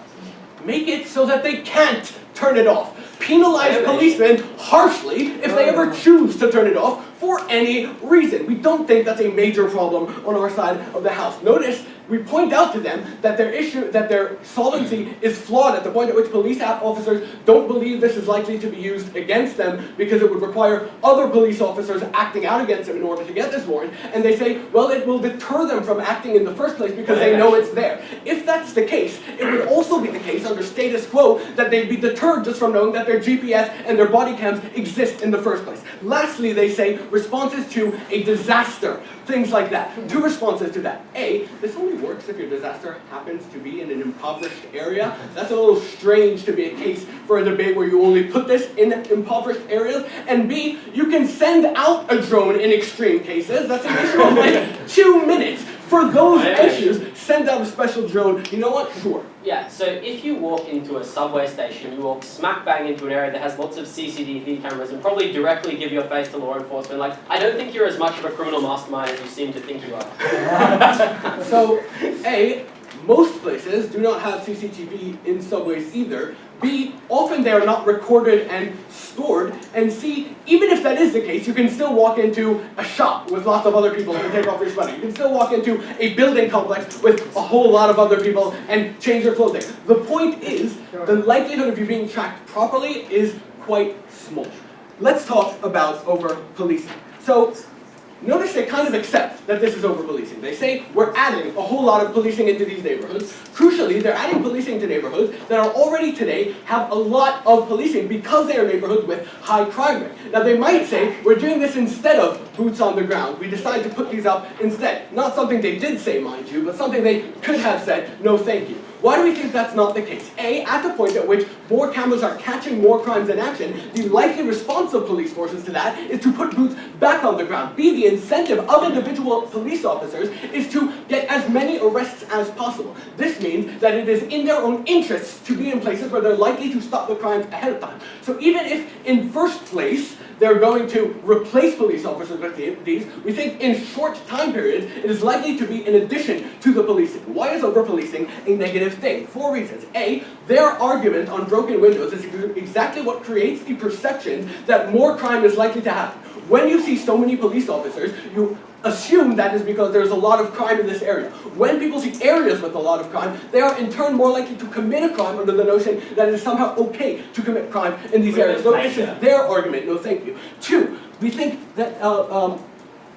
Make it so that they can't turn it off. Penalize policemen harshly if they ever choose to turn it off for any reason. We don't think that's a major problem on our side of the house. Notice, we point out to them that their solvency is flawed at the point at which police officers don't believe this is likely to be used against them because it would require other police officers acting out against them in order to get this warrant. And they say, well, it will deter them from acting in the first place because they know it's there. If that's the case, it would also be the case under status quo that they'd be deterred just from knowing that their GPS and their body cams exist in the first place. Lastly, they say responses to a disaster, things like that. 2 responses to that. A, this only works if your disaster happens to be in an impoverished area. That's a little strange to be a case for a debate where you only put this in impoverished areas. And B, you can send out a drone in extreme cases. That's an issue of like 2 minutes. For those issues, send out a special drone. You know what? Sure. Yeah, so if you walk into a subway station, you walk smack bang into an area that has lots of CCTV cameras and probably directly give your face to law enforcement, like, I don't think you're as much of a criminal mastermind as you seem to think you are. So, A, most places do not have CCTV in subways either. B, often they are not recorded and stored. And C, even if that is the case, you can still walk into a shop with lots of other people and take off your sweater. You can still walk into a building complex with a whole lot of other people and change your clothing. The point is, the likelihood of you being tracked properly is quite small. Let's talk about over-policing. So, notice they kind of accept that this is over-policing. They say, we're adding a whole lot of policing into these neighborhoods. Crucially, they're adding policing to neighborhoods that are already today have a lot of policing because they are neighborhoods with high crime rate. Now they might say, we're doing this instead of boots on the ground. We decide to put these up instead. Not something they did say, mind you, but something they could have said, no thank you. Why do we think that's not the case? A, at the point at which more cameras are catching more crimes in action, the likely response of police forces to that is to put boots back on the ground. B, the incentive of individual police officers is to get as many arrests as possible. This means that it is in their own interests to be in places where they're likely to stop the crimes ahead of time. So even if, in first place, they're going to replace police officers with these. We think in short time periods, it is likely to be in addition to the policing. Why is over-policing a negative thing? 4 reasons. A, their argument on broken windows is exactly what creates the perception that more crime is likely to happen. When you see so many police officers, you assume that is because there's a lot of crime in this area. When people see areas with a lot of crime, they are in turn more likely to commit a crime under the notion that it is somehow okay to commit crime in these areas. So this is their argument. No, thank you. 2, we think that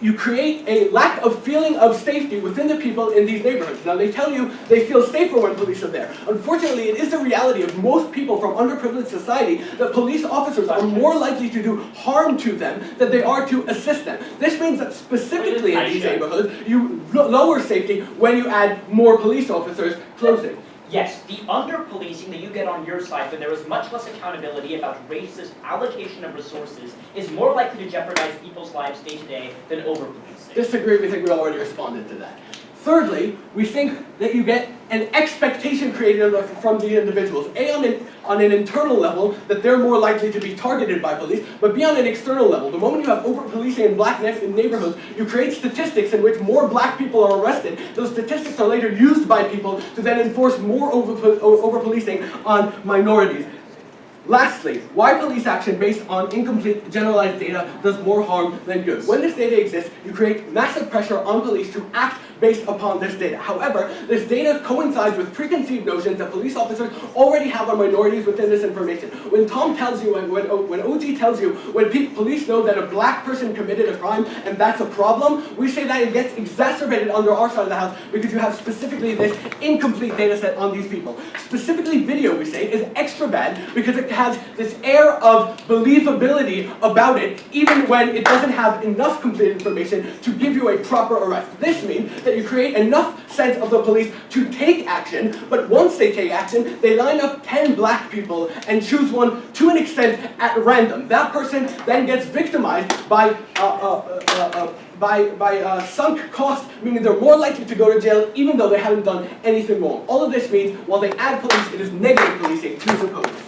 you create a lack of feeling of safety within the people in these neighborhoods. Now they tell you they feel safer when police are there. Unfortunately, it is the reality of most people from underprivileged society that police officers are more likely to do harm to them than they are to assist them. This means that specifically in these neighborhoods, you lower safety when you add more police officers closing. Yes, the under-policing that you get on your side when there is much less accountability about racist allocation of resources is more likely to jeopardize people's lives day to day than over-policing. Disagree, we think we already responded to that. Thirdly, we think that you get an expectation created from the individuals. A, on an internal level, that they're more likely to be targeted by police, but B, on an external level. The moment you have over-policing in black neighborhoods, you create statistics in which more black people are arrested. Those statistics are later used by people to then enforce more over-policing on minorities. Lastly, why police action based on incomplete generalized data does more harm than good. When this data exists, you create massive pressure on police to act based upon this data. However, this data coincides with preconceived notions that police officers already have on minorities within this information. When Tom tells you, when OG tells you, when police know that a black person committed a crime and that's a problem, we say that it gets exacerbated under our side of the house because you have specifically this incomplete data set on these people. Specifically video, we say, is extra bad because it has this air of believability about it, even when it doesn't have enough complete information to give you a proper arrest. This means that you create enough sense of the police to take action, but once they take action, they line up 10 black people and choose one to an extent at random. That person then gets victimized by sunk cost, meaning they're more likely to go to jail even though they haven't done anything wrong. All of this means, while they add police, it is negative policing to the police.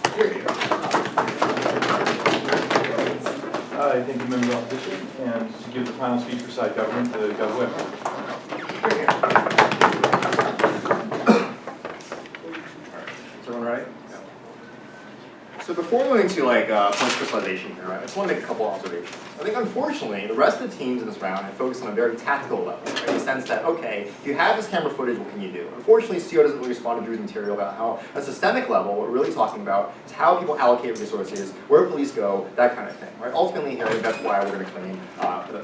I thank the member of opposition, and to give the final speech for side government to Gov. Webb. Is everyone ready? Yeah. So before going into point crystallization here, right, I just want to make a couple observations. I think unfortunately, the rest of the teams in this round have focused on a very tactical level, right, in the sense that, okay, if you have this camera footage, what can you do? Unfortunately, CO doesn't really respond to Drew's material about how, at a systemic level, what we're really talking about is how people allocate resources, where police go, that kind of thing, right? Ultimately, here, I think that's why we're going to claim the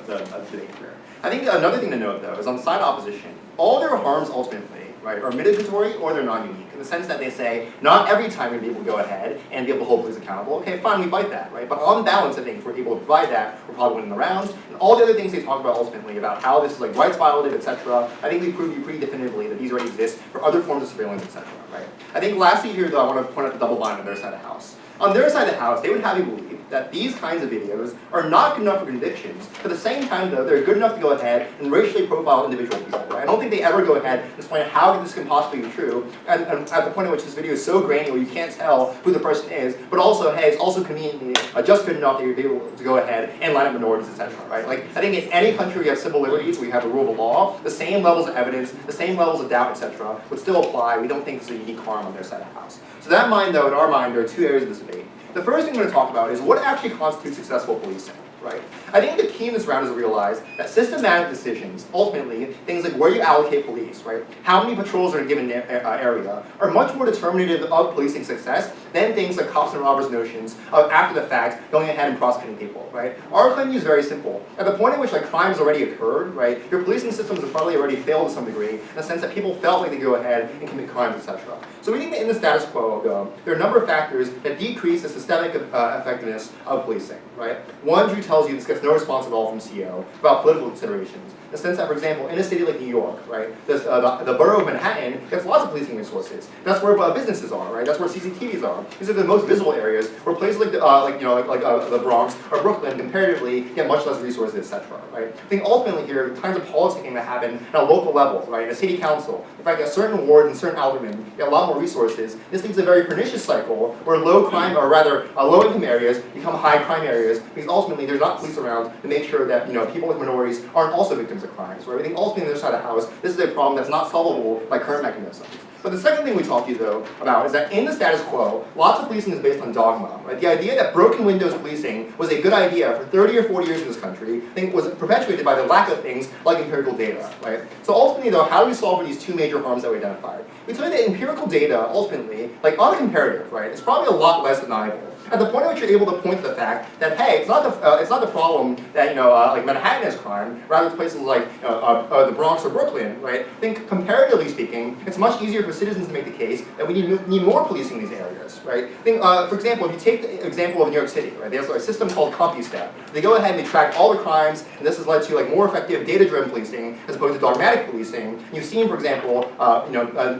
debate here. I think another thing to note, though, is on the side of opposition, all their harms ultimately, right, are mitigatory or they're non-unique, in the sense that they say, not every time we're going to be able to go ahead and be able to hold police accountable. Okay, fine, we fight that, right? But on balance, I think if we're able to provide that, we're probably winning the rounds. And all the other things they talk about ultimately, about how this is like rights violated, etc., I think we prove you pretty definitively that these already exist for other forms of surveillance, etc., right? I think lastly here, though, I want to point out the double bind on their side of the house. On their side of the house, they would have you believe that these kinds of videos are not good enough for convictions. But at the same time, though, they're good enough to go ahead and racially profile individual people. Right? I don't think they ever go ahead and explain how this can possibly be true, and at the point at which this video is so granular you can't tell who the person is, but also, hey, it's also conveniently just good enough that you're able to go ahead and line up minorities, etc. Right? Like, I think in any country where you have civil liberties, where you have a rule of law, the same levels of evidence, the same levels of doubt, etc., would still apply. We don't think there's a unique harm on their side of the house. So that mind, though, in our mind, there are two areas of this debate. The first thing we're going to talk about is what actually constitutes successful policing, right? I think the key in this round is to realize that systematic decisions, ultimately, things like where you allocate police, right? How many patrols are in a given area, are much more determinative of policing success than things like cops and robbers notions of after the fact going ahead and prosecuting people, right? Our claim is very simple. At the point at which crimes already occurred, right, your policing systems have probably already failed to some degree in the sense that people felt like they could go ahead and commit crimes, etc. So we think that in the status quo, there are a number of factors that decrease the systemic effectiveness of policing, right? One, Drew tells you this gets no response at all from CO about political considerations. In the sense that, for example, in a city like New York, right, the borough of Manhattan gets lots of policing resources. That's where businesses are, right? That's where CCTVs are. These are the most visible areas where places like the Bronx or Brooklyn comparatively get much less resources, etc. Right? I think ultimately here, the kinds of politicking that happen at a local level, right, in a city council, in fact, at certain wards and certain aldermen get a lot more resources. This leads to a very pernicious cycle where low crime, or rather low income areas become high crime areas because ultimately there's not police around to make sure that people with minorities aren't also victims of crimes. Right? I think ultimately on the other side of the house, this is a problem that's not solvable by current mechanisms. But the second thing we talked to you, though, about is that in the status quo, lots of policing is based on dogma. Right? The idea that broken windows policing was a good idea for 30 or 40 years in this country, I think was perpetuated by the lack of things like empirical data. Right? So ultimately, though, how do we solve for these two major harms that we identified? We tell you that empirical data, ultimately, like on a comparative, right, it's probably a lot less deniable. At the point at which you're able to point to the fact that, hey, it's not the problem that like Manhattan has crime, rather it's places like the Bronx or Brooklyn, right? I think comparatively speaking, it's much easier for citizens to make the case that we need more policing in these areas, right? I think, for example, if you take the example of New York City, right? There's a system called CompuStat. They go ahead and they track all the crimes, and this has led to like more effective data-driven policing as opposed to dogmatic policing. And you've seen, for example,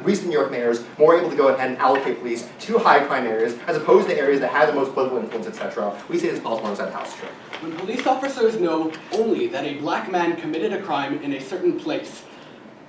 recent New York mayors more able to go ahead and allocate police to high crime areas as opposed to areas that have the most political influence, etc. We say this is possible inside the house. Sure. When police officers know only that a black man committed a crime in a certain place,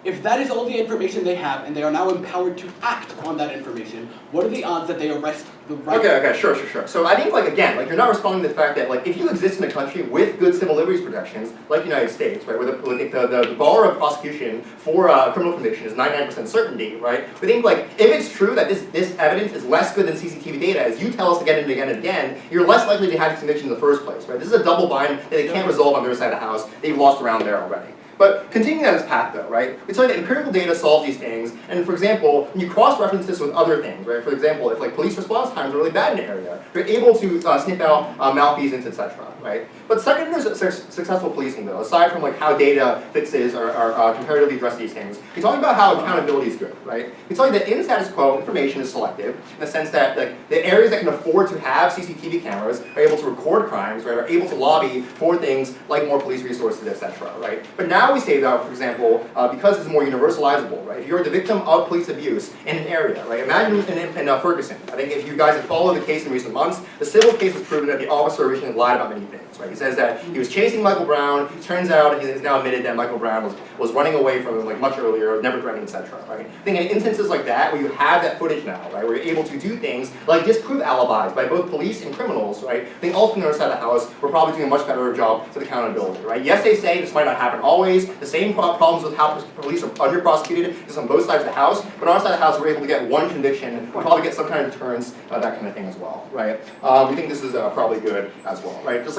if that is all the information they have and they are now empowered to act on that information, what are the odds that they arrest the right Okay, sure. So I think, again, you're not responding to the fact that, if you exist in a country with good civil liberties protections, like the United States, right, where the bar of prosecution for a criminal conviction is 99% certainty, right, we think, if it's true that this evidence is less good than CCTV data, as you tell us again and again and again, you're less likely to have conviction in the first place, right? This is a double bind that they can't resolve on their side of the house. They've lost around there already. But continuing down this path, though, right, we tell you that empirical data solves these things, and for example, when you cross-reference this with other things, right, for example, if police response times are really bad in an area, you're able to sniff out malfeasance, etc., right? But second, there's successful policing, though, aside from how data fixes or comparatively address these things. We talk about how accountability is good, right? We tell you that in status quo, information is selective, in the sense that the areas that can afford to have CCTV cameras are able to record crimes, right, are able to lobby for things like more police resources, etc., right? But now we say that, for example, because it's more universalizable, right? If you're the victim of police abuse in an area, right? Imagine in Ferguson. I think if you guys have followed the case in recent months, the civil case has proven that the officer originally lied about many things, right? He says that he was chasing Michael Brown. It turns out he has now admitted that Michael Brown was running away from him much earlier, never threatening, etc., right? I think in instances like that, where you have that footage now, right, where you're able to do things like disprove alibis by both police and criminals, right? I think ultimately on our side of the house, we're probably doing a much better job with accountability, right? Yes, they say this might not happen always. The same problems with how police are under-prosecuted is on both sides of the house, but on our side of the house, we're able to get one conviction. We'll probably get some kind of deterrence, that kind of thing as well, right? We think this is probably good as well, right? Just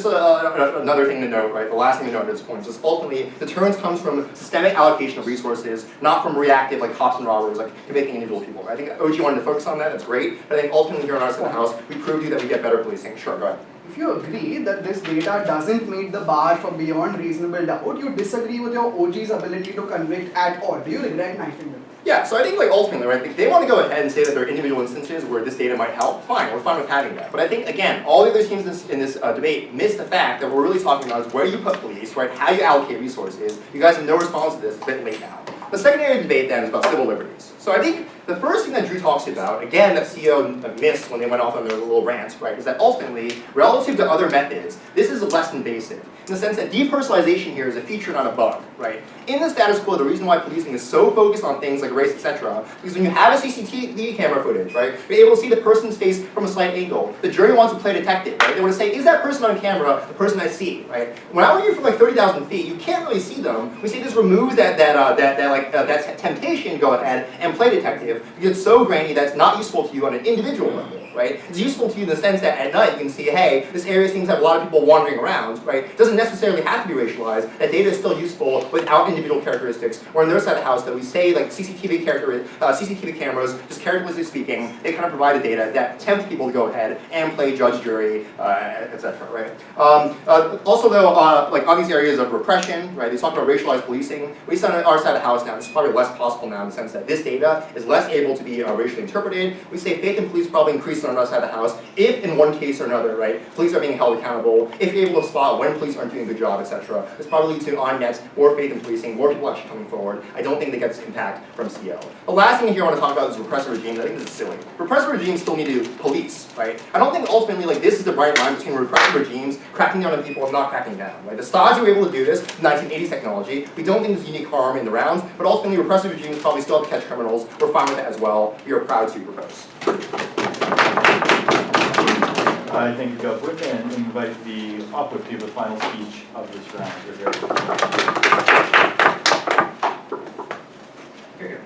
another thing to note, right? The last thing to note at this point is just ultimately, deterrence comes from systemic allocation of resources, not from reactive, cops and robbers, convicting individual people. Right? I think OG wanted to focus on that. That's great. But I think ultimately here on our side of the house, we proved you that we get better policing. Sure, go ahead. If you agree that this data doesn't meet the bar for beyond reasonable doubt, you disagree with your OG's ability to convict at all. Do you regret knifing them? Yeah, so I think ultimately, right, if they want to go ahead and say that there are individual instances where this data might help, fine, we're fine with having that. But I think, again, all the other teams in this debate miss the fact that what we're really talking about is where you put police, right, how you allocate resources. You guys have no response to this, it's a bit late now. The second area of debate then is about civil liberties. So I think the first thing that Drew talks about, again, that CEO missed when they went off on their little rants, right, is that ultimately, relative to other methods, this is less invasive. In the sense that depersonalization here is a feature, not a bug, right? In the status quo, the reason why policing is so focused on things like race, etc., because when you have a CCTV camera footage, right, you're able to see the person's face from a slight angle. The jury wants to play detective, right? They want to say, is that person on camera the person I see, right? When I were here from 30,000 feet, you can't really see them. We say this removes that temptation to go ahead and play detective because it's so grainy that it's not useful to you on an individual level, right? It's useful to you in the sense that at night you can see, hey, this area seems to have a lot of people wandering around, right? It doesn't doesn't necessarily have to be racialized, that data is still useful without individual characteristics, or on their side of the house that we say like CCTV cameras, just characteristically speaking, they kind of provide a data that tempt people to go ahead and play judge, jury, etc. Right? Also though, like on these areas of repression, right? They talk about racialized policing. We see on our side of the house now, this is probably less possible now in the sense that this data is less able to be racially interpreted. We say faith in police probably increases on our side of the house if in one case or another, right, police are being held accountable, if you're able to spot when police aren't doing a good job, etc. This probably leads to on-net more faith in policing, more people actually coming forward. I don't think that gets impact from CL. The last thing here I want to talk about is repressive regimes. I think this is silly. Repressive regimes still need to police, right? I don't think ultimately like this is the bright line between repressive regimes cracking down on people and not cracking down, right? The Stasi were able to do this, 1980s technology. We don't think there's unique harm in the rounds, but ultimately repressive regimes probably still have to catch criminals. We're fine with that as well. We are proud to propose. I thank you, Governor, and invite the author to give the final speech of this round. Here.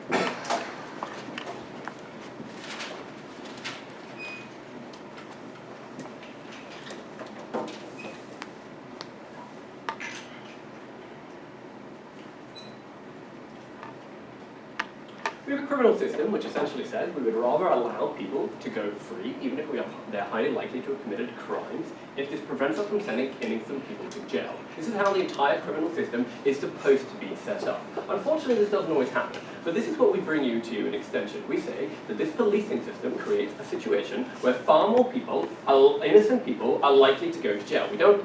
We have a criminal system which essentially says we would rather allow people to go free, even if they're highly likely to have committed crimes, if this prevents us from sending some people to jail. This is how the entire criminal system is supposed to be set up. Unfortunately, this doesn't always happen, but this is what we bring you to in extension. We say that this policing system creates a situation where far more people, innocent people, are likely to go to jail. We don't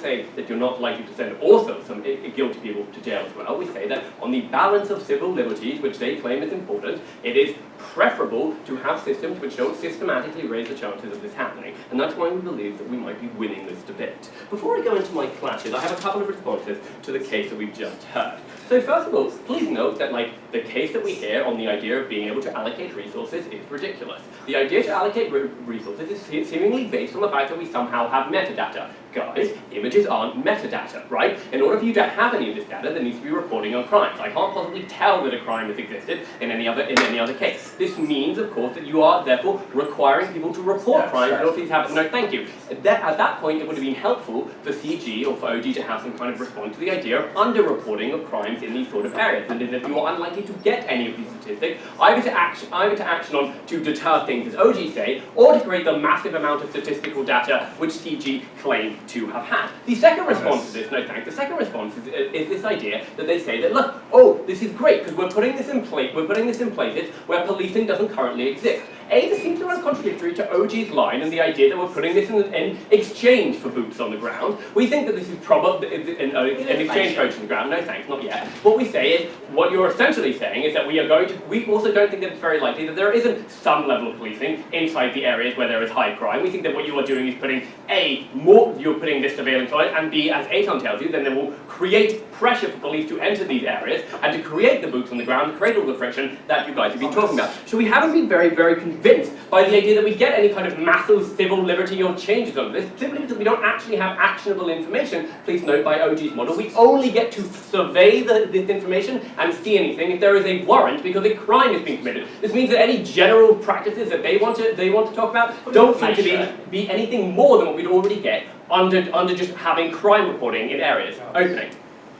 say that you're not likely to send also some guilty people to jail as well. We say that on the balance of civil liberties, which they claim is important, it is preferable to have systems which don't systematically raise the chances of this happening. And that's why we believe that we might be winning this debate. Before I go into my clashes, I have a couple of responses to the case that we've just heard. So first of all, please note that the case that we hear on the idea of being able to allocate resources is ridiculous. The idea to allocate resources is seemingly based on the fact that we somehow have metadata. Guys, images aren't metadata, right? In order for you to have any of this data, there needs to be reporting on crimes. I can't possibly tell that a crime has existed in any other case. This means, of course, that you are therefore requiring people to report crimes in order for these to happen. No, thank you. At that point, it would have been helpful for CG or for OG to have some kind of response to the idea of underreporting of crimes in these sort of areas, and if you are unlikely to get any of these statistics, either to action on to deter things, as OG say, or to create the massive amount of statistical data which CG claim to have had. The second response to this, no thanks, the second response is this idea that they say that, look, oh, this is great, because we're putting this in places where policing doesn't currently exist. This seems to run contradictory to OG's line and the idea that we're putting this in exchange for boots on the ground. We think that this is probably an exchange for boots on the ground. No thanks, not yet. What we say is, what you're essentially saying is that we also don't think that it's very likely that there isn't some level of policing inside the areas where there is high crime. We think that what you are doing is you're putting this surveillance on it, and B, as Eitan tells you, then they will create pressure for police to enter these areas and to create the boots on the ground, to create all the friction that you guys have been talking about. So we haven't been very, very convinced by the idea that we get any kind of massive civil liberty or changes on this, simply because we don't actually have actionable information. Please note, by OG's model, we only get to survey this information and see anything if there is a warrant because a crime has been committed. This means that any general practices that they want to talk about don't seem to be anything more than what we'd already get under just having crime reporting in areas. Opening.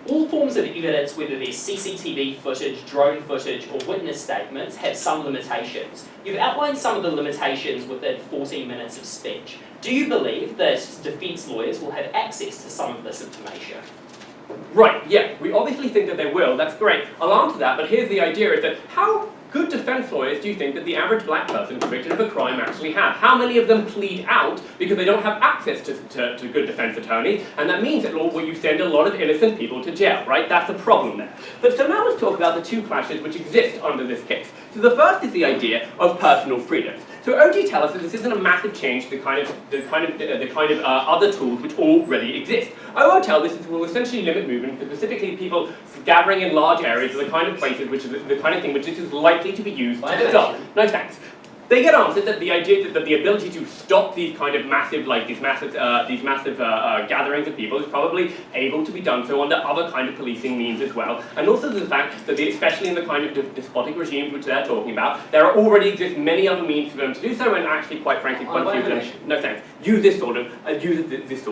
All forms of evidence, whether they're CCTV footage, drone footage, or witness statements, have some limitations. You've outlined some of the limitations within 14 minutes of speech. Do you believe that defence lawyers will have access to some of this information? Right, yeah, we obviously think that they will, that's great. I'll answer that, but here's the idea is that how good defence lawyers do you think that the average black person convicted of a crime actually have? How many of them plead out because they don't have access to good defence attorneys, and that means that you send a lot of innocent people to jail, right? That's the problem there. But so now let's talk about the two clashes which exist under this case. So the first is the idea of personal freedoms. So OG tell us that this isn't a massive change to the kind of other tools which already exist. OO tell this will essentially limit movement, specifically people gathering in large areas are the kind of places which is the kind of thing which this is likely to be used to stop. No thanks. they get answered that the idea that the ability to stop these kind of massive, gatherings of people is probably able to be done so under other kind of policing means as well. And also the fact that, especially in the kind of despotic regimes which they're talking about, there are already exist many other means for them to do so, and actually, quite frankly, quite a few of them, no thanks, use this sort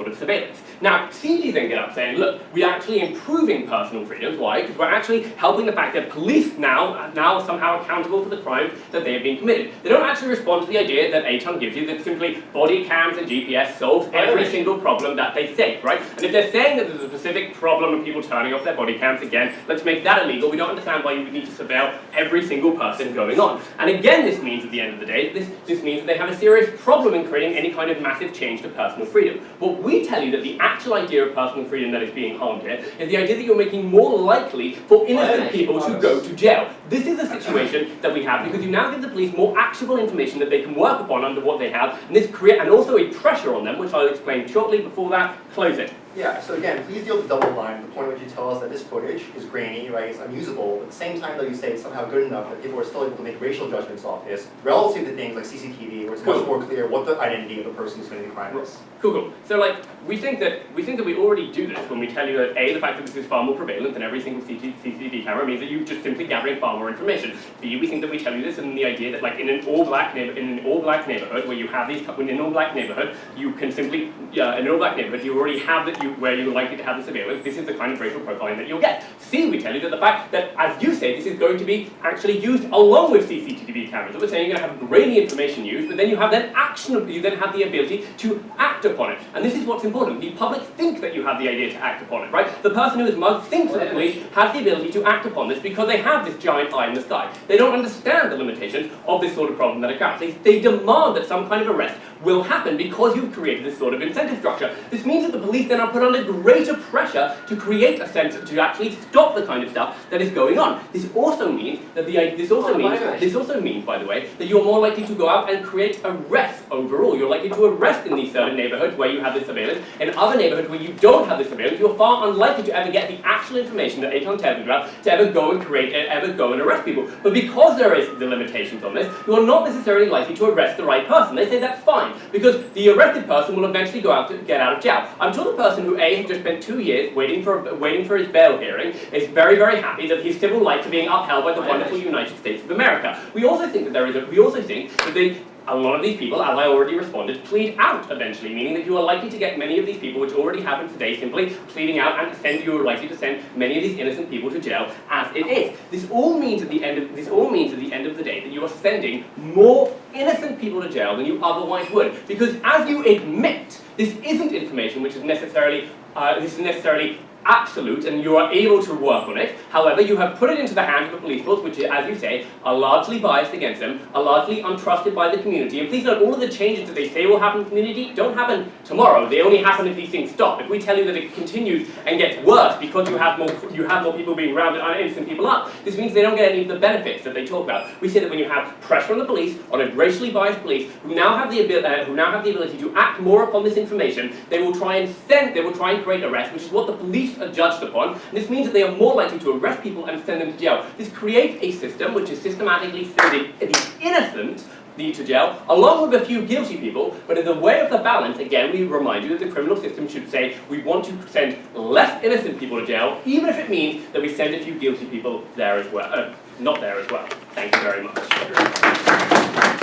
of surveillance. Now, CG then get up saying, look, we're actually improving personal freedoms. Why? Because we're actually helping the fact that police now are somehow accountable for the crimes that they have been committed. They don't actually respond to the idea that Aton gives you that simply body cams and GPS solves every single problem that they say, right? And if they're saying that there's a specific problem of people turning off their body cams, again, let's make that illegal. We don't understand why you would need to surveil every single person going on. And again, this means at the end of the day, this means that they have a serious problem in creating any kind of massive change to personal freedom. What we tell you that the actual idea of personal freedom that is being harmed here is the idea that you're making more likely for innocent people to go to jail. This is a situation that we have because you now give the police more actionable information that they can work upon under what they have, and this and also a pressure on them, which I'll explain shortly. Before that, close it. Yeah, so again, please deal with the double line, the point at which you tell us that this footage is grainy, right, it's unusable, but at the same time though you say it's somehow good enough that people are still able to make racial judgments off this, relative to things like CCTV, where it's much more clear what the identity of the person who's committing the crime is. Cool. So we think that we already do this when we tell you that A, the fact that this is far more prevalent than every single CCTV camera means that you're just simply gathering far more information. B, we think that we tell you this in the idea that in an all-black neighborhood where you have these, in an all-black neighborhood, you can simply, in an all-black neighborhood, you already have that where you're likely to have the surveillance. This is the kind of racial profiling that you'll get. C, we tell you that the fact that, as you say, this is going to be actually used along with CCTV cameras. So we're saying you're going to have grainy information used, but then you have you then have the ability to act upon it. And this is what's important. The public think that you have the idea to act upon it, right? The person who is mugged thinks that the police have the ability to act upon this because they have this giant eye in the sky. They don't understand the limitations of this sort of problem that occurs. They demand that some kind of arrest will happen because you've created this sort of incentive structure. This means that the police then are put under greater pressure to create a sense to actually stop the kind of stuff that is going on. This also means that this also means, by the way, that you're more likely to go out and create arrests overall. You're likely to arrest in these certain neighborhoods where you have this surveillance. In other neighborhoods where you don't have this surveillance, you're far unlikely to ever get the actual information that Aton tells you about to ever go and arrest people. But because there is the limitations on this, you're not necessarily likely to arrest the right person. They say that's fine, because the arrested person will eventually go out to get out of jail. I'm sure the person who A, has just spent 2 years waiting for his bail hearing is very, very happy that his civil rights are being upheld by the wonderful United States of America. We also think that a lot of these people, as I already responded, plead out eventually, meaning that you are likely to get many of these people, which already happen today, simply pleading out, and you are likely to send many of these innocent people to jail as it is. This all means at the end of the day that you are sending more innocent people to jail than you otherwise would, because as you admit, this isn't information which is necessarily absolute, and you are able to work on it. However, you have put it into the hands of the police force, which, as you say, are largely biased against them, are largely untrusted by the community. And please note, all of the changes that they say will happen in the community don't happen tomorrow. They only happen if these things stop. If we tell you that it continues and gets worse because you have more people being rounded on innocent people up, this means they don't get any of the benefits that they talk about. We say that when you have pressure on the police, on a racially biased police, who now have the ability to act more upon this information, they will try and create arrests, which is what the police are judged upon, and this means that they are more likely to arrest people and send them to jail. This creates a system which is systematically sending the innocent to jail, along with a few guilty people, but in the way of the balance, again, we remind you that the criminal system should say we want to send less innocent people to jail, even if it means that we send a few guilty people there as well, not there as well. Thank you very much.